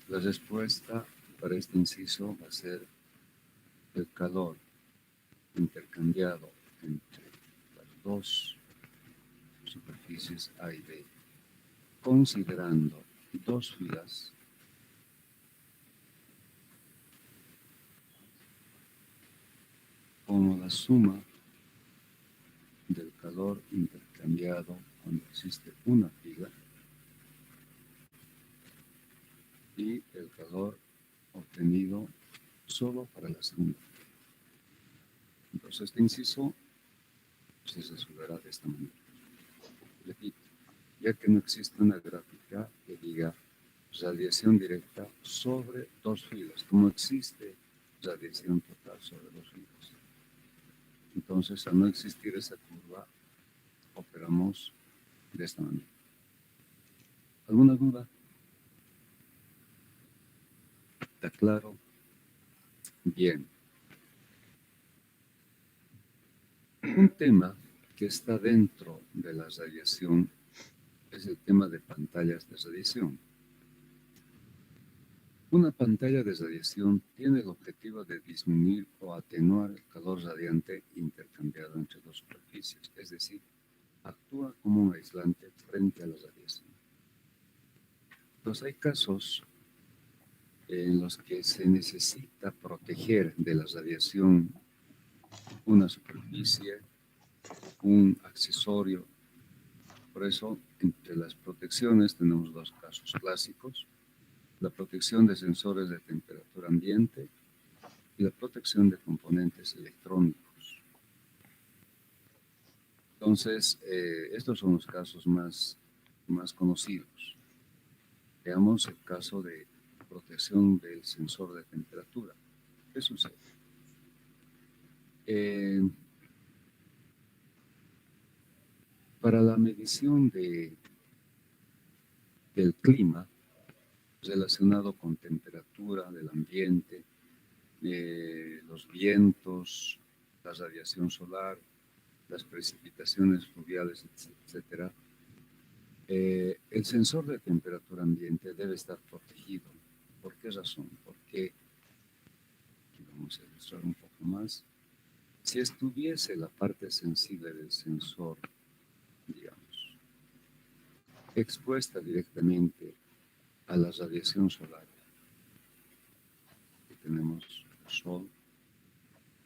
la respuesta para este inciso va a ser el calor intercambiado entre las dos superficies A y B, considerando dos filas como la suma del calor intercambiado cuando existe una fila y el calor definido solo para la segunda. Entonces, este inciso se resolverá de esta manera. Repito, ya que no existe una gráfica que diga radiación directa sobre dos filas, como existe radiación total sobre dos filas. Entonces, al no existir esa curva, operamos de esta manera. ¿Alguna duda? ¿Está claro? Bien. Un tema que está dentro de la radiación es el tema de pantallas de radiación. Una pantalla de radiación tiene el objetivo de disminuir o atenuar el calor radiante intercambiado entre dos superficies, es decir, actúa como un aislante frente a la radiación. Entonces hay casos en los que se necesita proteger de la radiación una superficie, un accesorio. Por eso, entre las protecciones tenemos dos casos clásicos: la protección de sensores de temperatura ambiente y la protección de componentes electrónicos. Entonces, estos son los casos más conocidos. Veamos el caso de protección del sensor de temperatura. ¿Qué sucede? Para la medición del clima relacionado con temperatura del ambiente, los vientos, la radiación solar, las precipitaciones fluviales, etc., el sensor de temperatura ambiente debe estar protegido. ¿Por qué razón? Porque, aquí vamos a ilustrar un poco más, si estuviese la parte sensible del sensor, digamos, expuesta directamente a la radiación solar, que tenemos el sol,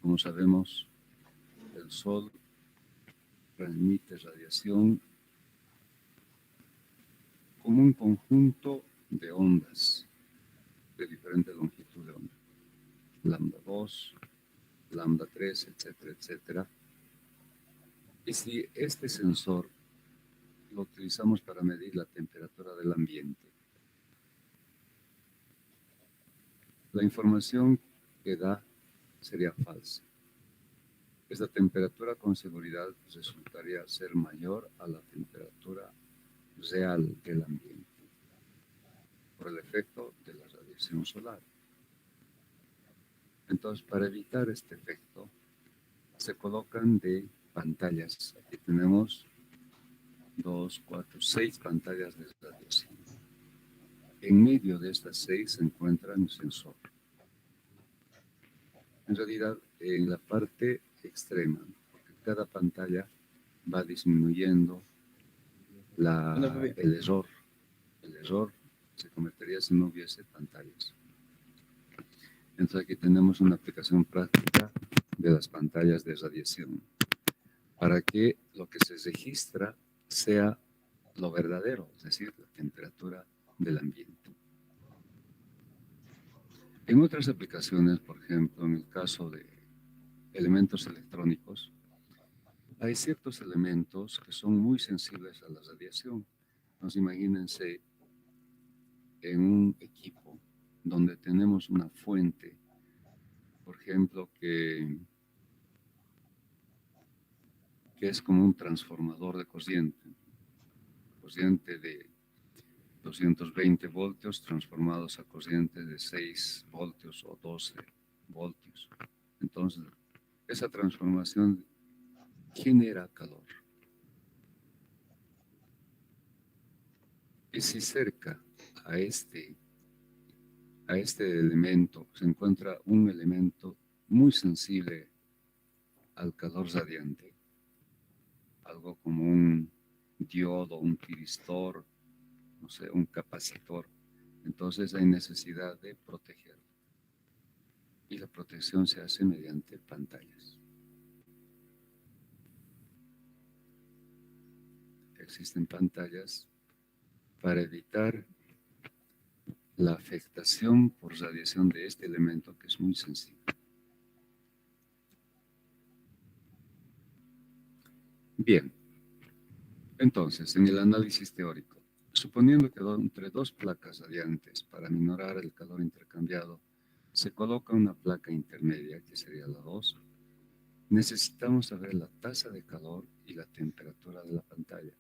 como sabemos, el sol transmite radiación como un conjunto de ondas de diferente longitud de onda, lambda 2, lambda 3, etcétera, etcétera. Y si este sensor lo utilizamos para medir la temperatura del ambiente, la información que da sería falsa. Esta temperatura con seguridad resultaría ser mayor a la temperatura real del ambiente por el efecto de la radiación solar. Entonces, para evitar este efecto, se colocan de pantallas. Aquí tenemos 2, 4, 6 pantallas de radiación. En medio de estas 6 se encuentra un sensor. En realidad, en la parte extrema, porque cada pantalla va disminuyendo el error. El error se cometería si no hubiese pantallas. Entonces aquí tenemos una aplicación práctica de las pantallas de radiación para que lo que se registra sea lo verdadero, es decir, la temperatura del ambiente. En otras aplicaciones, por ejemplo, en el caso de elementos electrónicos, hay ciertos elementos que son muy sensibles a la radiación. Entonces, imagínense en un equipo donde tenemos una fuente, por ejemplo, que es como un transformador de corriente de 220 voltios transformados a corriente de 6 voltios o 12 voltios. Entonces, esa transformación genera calor. Y si cerca a este elemento se encuentra un elemento muy sensible al calor radiante, algo como un diodo, un tiristor, no sé, un capacitor, entonces hay necesidad de protegerlo. Y la protección se hace mediante pantallas. Existen pantallas para evitar la afectación por radiación de este elemento que es muy sensible. Bien, entonces, en el análisis teórico, suponiendo que entre dos placas radiantes para minorar el calor intercambiado se coloca una placa intermedia, que sería la 2, necesitamos saber la tasa de calor y la temperatura de la pantalla,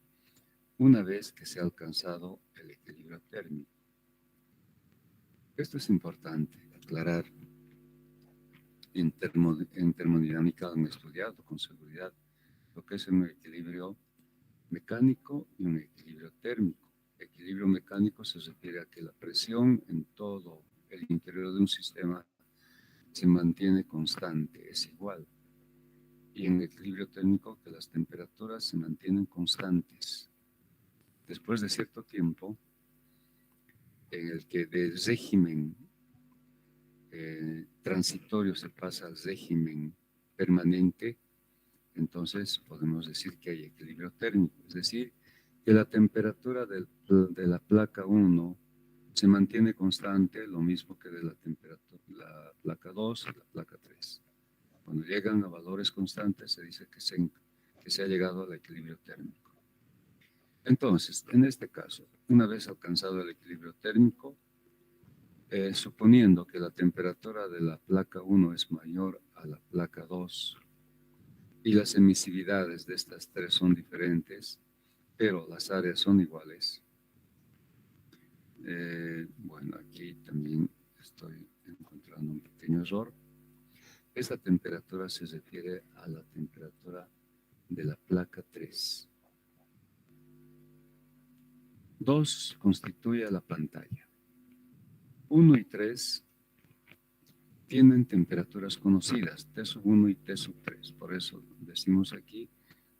una vez que se ha alcanzado el equilibrio térmico. Esto es importante aclarar. En termodinámica han estudiado con seguridad lo que es un equilibrio mecánico y un equilibrio térmico. Equilibrio mecánico se refiere a que la presión en todo el interior de un sistema se mantiene constante, es igual. Y en equilibrio térmico que las temperaturas se mantienen constantes. Después de cierto tiempo, en el que del régimen transitorio se pasa al régimen permanente, entonces podemos decir que hay equilibrio térmico, es decir, que la temperatura de la placa 1 se mantiene constante, lo mismo que de la temperatura, la placa 2 y la placa 3. Cuando llegan a valores constantes se dice que se ha llegado al equilibrio térmico. Entonces, en este caso, una vez alcanzado el equilibrio térmico, suponiendo que la temperatura de la placa 1 es mayor a la placa 2 y las emisividades de estas tres son diferentes, pero las áreas son iguales. Bueno, aquí también estoy encontrando un pequeño error. Esta temperatura se refiere a la temperatura de la placa 3. 2 constituye la pantalla. 1 y 3 tienen temperaturas conocidas, T1 y T3. Por eso decimos aquí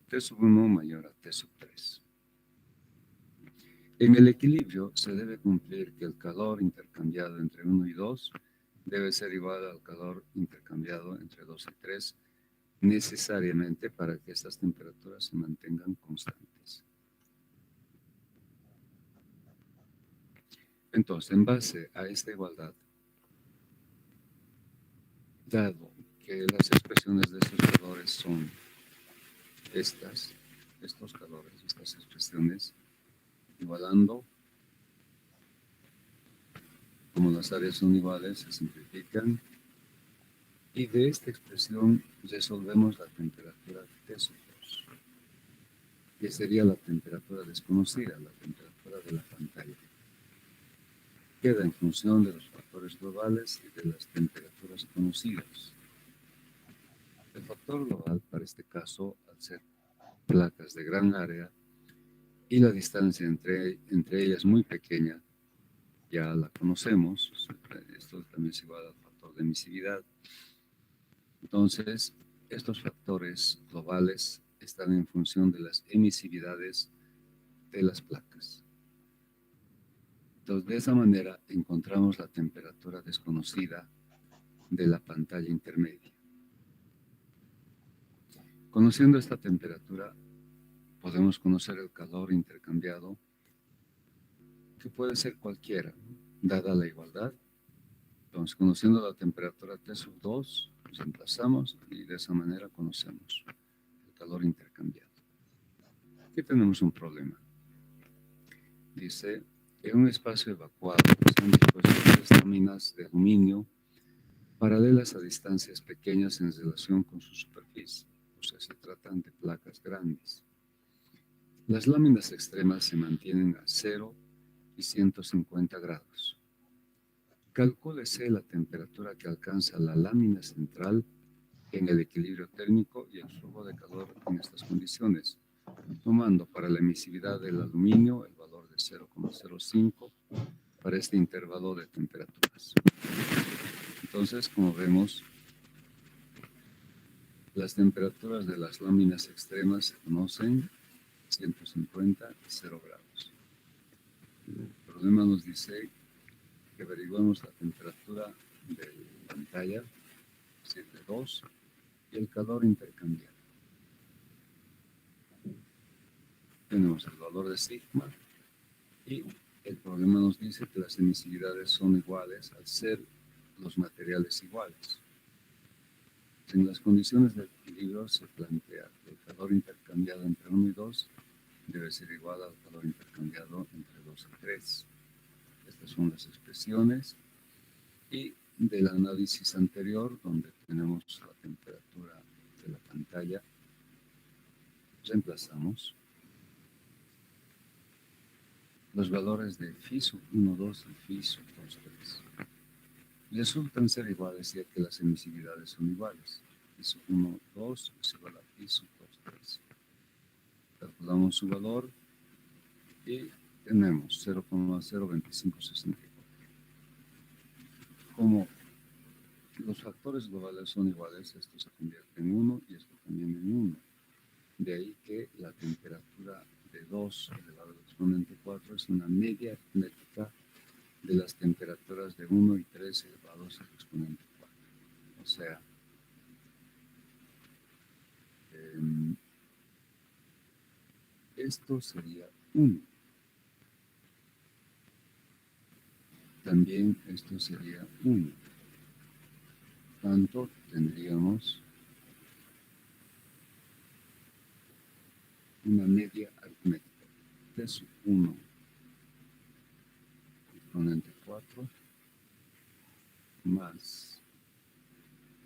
T1 mayor a T3. En el equilibrio se debe cumplir que el calor intercambiado entre 1 y 2 debe ser igual al calor intercambiado entre 2 y 3, necesariamente para que estas temperaturas se mantengan constantes. Entonces, en base a esta igualdad, dado que las expresiones de estos calores son estos calores, estas expresiones, igualando, como las áreas son iguales, se simplifican, y de esta expresión resolvemos la temperatura T2, que sería la temperatura desconocida, la temperatura de la pantalla. Queda en función de los factores globales y de las temperaturas conocidas. El factor global, para este caso, al ser placas de gran área y la distancia entre ellas muy pequeña, ya la conocemos. Esto también es igual al factor de emisividad. Entonces, estos factores globales están en función de las emisividades de las placas. Entonces, de esa manera encontramos la temperatura desconocida de la pantalla intermedia. Conociendo esta temperatura, podemos conocer el calor intercambiado, que puede ser cualquiera, dada la igualdad. Entonces, conociendo la temperatura T2, nos emplazamos y de esa manera conocemos el calor intercambiado. Aquí tenemos un problema. Dice, en un espacio evacuado están dispuestas 3 láminas de aluminio paralelas a distancias pequeñas en relación con su superficie. O sea, se tratan de placas grandes. Las láminas extremas se mantienen a 0 y 150 grados. Calcúlese la temperatura que alcanza la lámina central en el equilibrio térmico y el flujo de calor en estas condiciones, tomando para la emisividad del aluminio el valor de 0,05 para este intervalo de temperaturas. Entonces, como vemos, las temperaturas de las láminas extremas se conocen, 150 y 0 grados. El problema nos dice que averiguemos la temperatura de la pantalla, es decir, de 2, y el calor intercambiado. Tenemos el valor de sigma y el problema nos dice que las emisividades son iguales al ser los materiales iguales. En las condiciones de equilibrio se plantea que el calor intercambiado entre 1 y 2 debe ser igual al calor intercambiado entre 2 y 3. Estas son las expresiones. Y del análisis anterior, donde tenemos la temperatura de la pantalla, reemplazamos los valores de phi sub 1, 2 y phi sub 2, 3. Resultan ser iguales ya que las emisividades son iguales. Phi sub 1, 2 es igual a phi sub 2, 3. Calculamos su valor y tenemos 0,02564. Como los factores globales son iguales, esto se convierte en 1 y esto también en 1. De ahí que la temperatura de 2 elevado al exponente 4 es una media aritmética de las temperaturas de 1 y 3 elevados al exponente 4. O sea, esto sería 1. También esto sería 1. Tanto tendríamos una media aritmética. T sub 1 exponente 4 más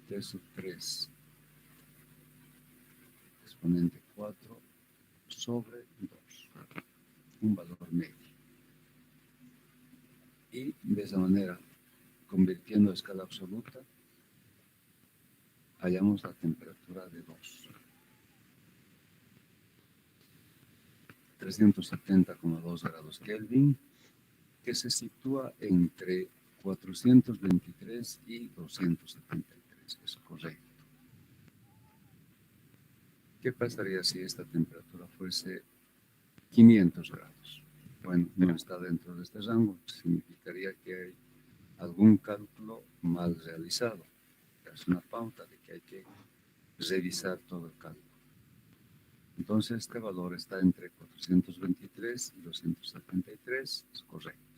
T sub 3 exponente 4 sobre 2, un valor medio. Y de esa manera, convirtiendo a escala absoluta, hallamos la temperatura de 2. 370,2 grados Kelvin, que se sitúa entre 423 y 273, es correcto. ¿Qué pasaría si esta temperatura fuese 500 grados? Bueno, no está dentro de este rango, significaría que hay algún cálculo mal realizado. Es una pauta de que hay que revisar todo el cálculo. Entonces, este valor está entre 423 y 273, es correcto.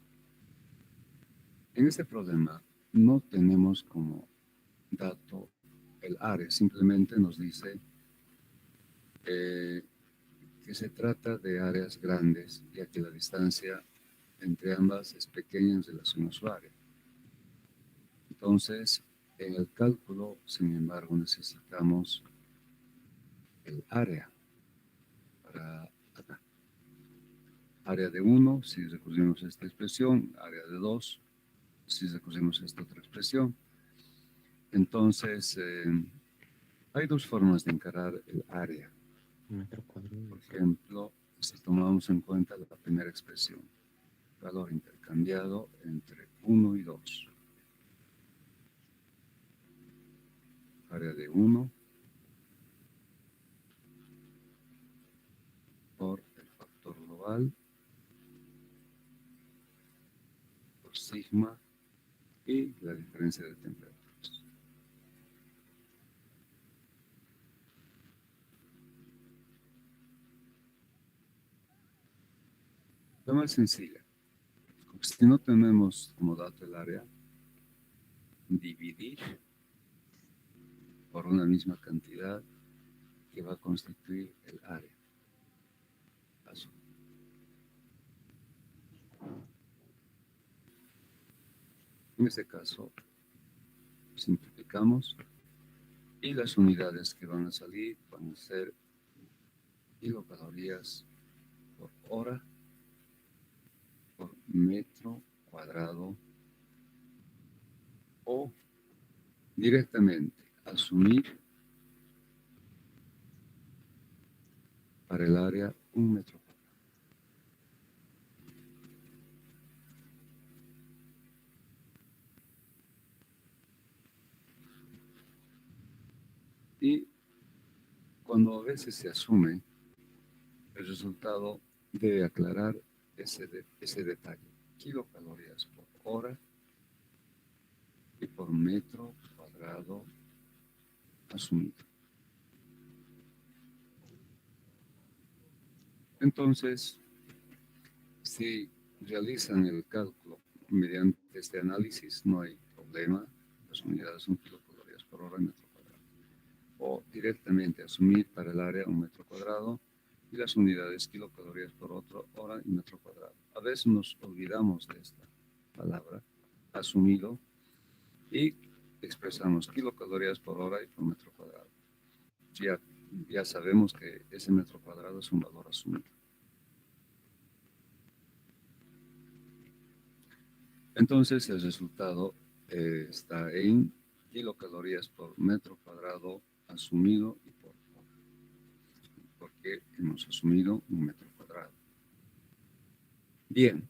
En este problema no tenemos como dato el área, simplemente nos dice que se trata de áreas grandes, ya que la distancia entre ambas es pequeña en relación a su área. Entonces, en el cálculo, sin embargo, necesitamos el área para acá. Área de 1, si recurrimos a esta expresión, área de 2, si recurrimos a esta otra expresión. Entonces, hay dos formas de encarar el área. Por ejemplo, si tomamos en cuenta la primera expresión, valor intercambiado entre 1 y 2. Área de 1 por el factor global, por sigma y la diferencia de temperaturas. La más sencilla, si no tenemos como dato el área, dividir por una misma cantidad que va a constituir el área. Paso. En este caso, simplificamos y las unidades que van a salir van a ser kilocalorías por hora por metro cuadrado o directamente asumir para el área 1 metro cuadrado. Y cuando a veces se asume, el resultado debe aclarar ese detalle. Kilocalorías por hora y por metro cuadrado asumido. Entonces, si realizan el cálculo mediante este análisis, no hay problema, las unidades son kilocalorías por hora y metro cuadrado. O directamente asumir para el área un metro cuadrado y las unidades kilocalorías por hora y metro cuadrado. A veces nos olvidamos de esta palabra, asumido, y expresamos kilocalorías por hora y por metro cuadrado. Ya sabemos que ese metro cuadrado es un valor asumido. Entonces el resultado está en kilocalorías por metro cuadrado asumido y por hora, porque hemos asumido un metro cuadrado. Bien,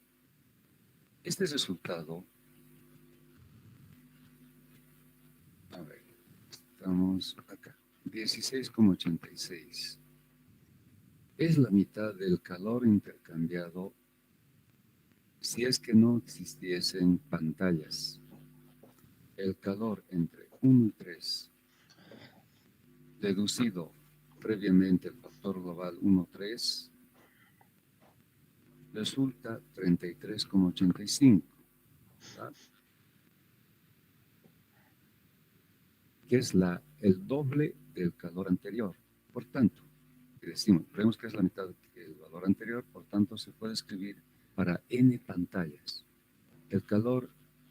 este resultado, a ver, estamos acá, 16,86. Es la mitad del calor intercambiado si es que no existiesen pantallas. El calor entre 1 y 3, deducido previamente el factor global 1,3, resulta 33,85, que es el doble del calor anterior. Por tanto, decimos, vemos que es la mitad del valor anterior, por tanto se puede escribir para n pantallas el calor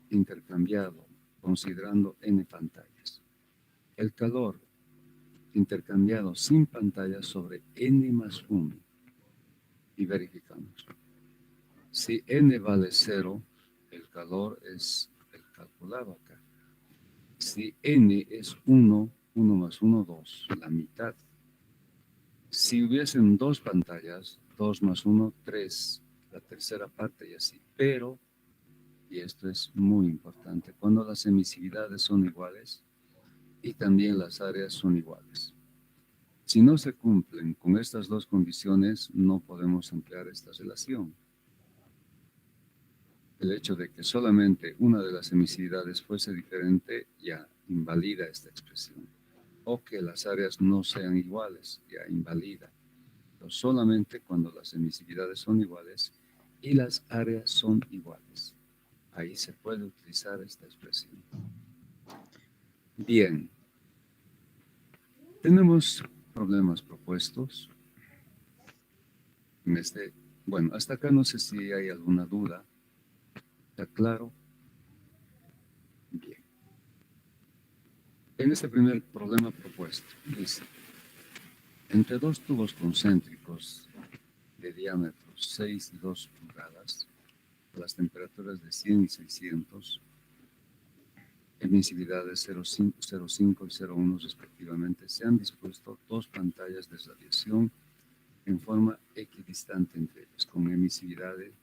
intercambiado considerando n pantallas. El calor intercambiado sin pantallas sobre n más 1 y verificamos. Si n vale 0, el calor es el calculado acá. Si n es 1, 1 más 1, 2, la mitad. Si hubiesen dos pantallas, 2 más 1, 3, la tercera parte y así. Pero, y esto es muy importante, cuando las emisividades son iguales y también las áreas son iguales. Si no se cumplen con estas dos condiciones, no podemos emplear esta relación. El hecho de que solamente una de las emisividades fuese diferente ya invalida esta expresión. O que las áreas no sean iguales, ya invalida. Pero solamente cuando las emisividades son iguales y las áreas son iguales. Ahí se puede utilizar esta expresión. Bien. Tenemos problemas propuestos. Bueno, hasta acá no sé si hay alguna duda. ¿Está claro? Bien. En este primer problema propuesto, dice, entre dos tubos concéntricos de diámetro 6 y 2 pulgadas, a las temperaturas de 100 y 600, emisividades 0,5 y 0,1 respectivamente, se han dispuesto dos pantallas de radiación en forma equidistante entre ellas, con emisividad de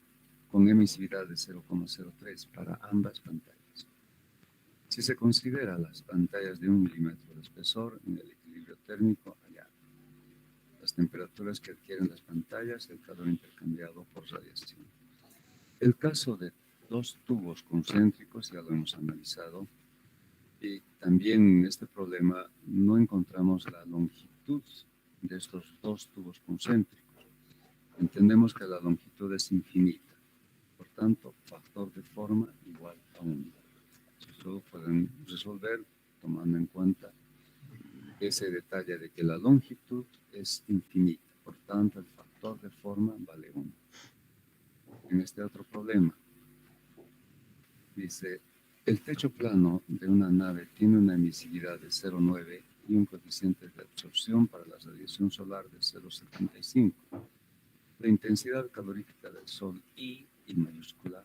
0,03 para ambas pantallas. Si se considera las pantallas de 1 milímetro de espesor en el equilibrio térmico hallado, las temperaturas que adquieren las pantallas, el calor intercambiado por radiación. El caso de dos tubos concéntricos ya lo hemos analizado y también en este problema no encontramos la longitud de estos dos tubos concéntricos. Entendemos que la longitud es infinita, por tanto, factor de forma igual a 1. Eso pueden resolver tomando en cuenta ese detalle de que la longitud es infinita, por tanto el factor de forma vale 1. En este otro problema, dice, el techo plano de una nave tiene una emisividad de 0,9 y un coeficiente de absorción para la radiación solar de 0,75. La intensidad calorífica del Sol, I mayúscula,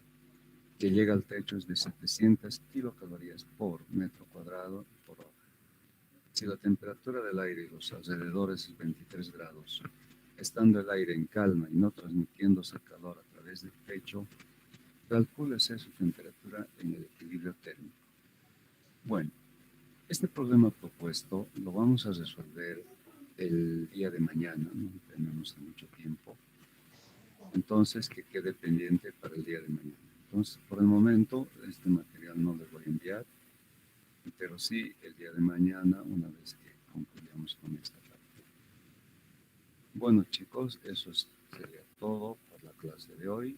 que llega al techo es de 700 kilocalorías por metro cuadrado por hora. Si la temperatura del aire y los alrededores es 23 grados, estando el aire en calma y no transmitiéndose calor a través del techo, calcúlese su temperatura en el equilibrio térmico. Bueno, este problema propuesto lo vamos a resolver el día de mañana, no tenemos mucho tiempo, entonces que quede pendiente para el día de mañana. Entonces, por el momento, este material no le voy a enviar, pero sí el día de mañana, una vez que concluyamos con esta parte. Bueno, chicos, eso sería todo por la clase de hoy.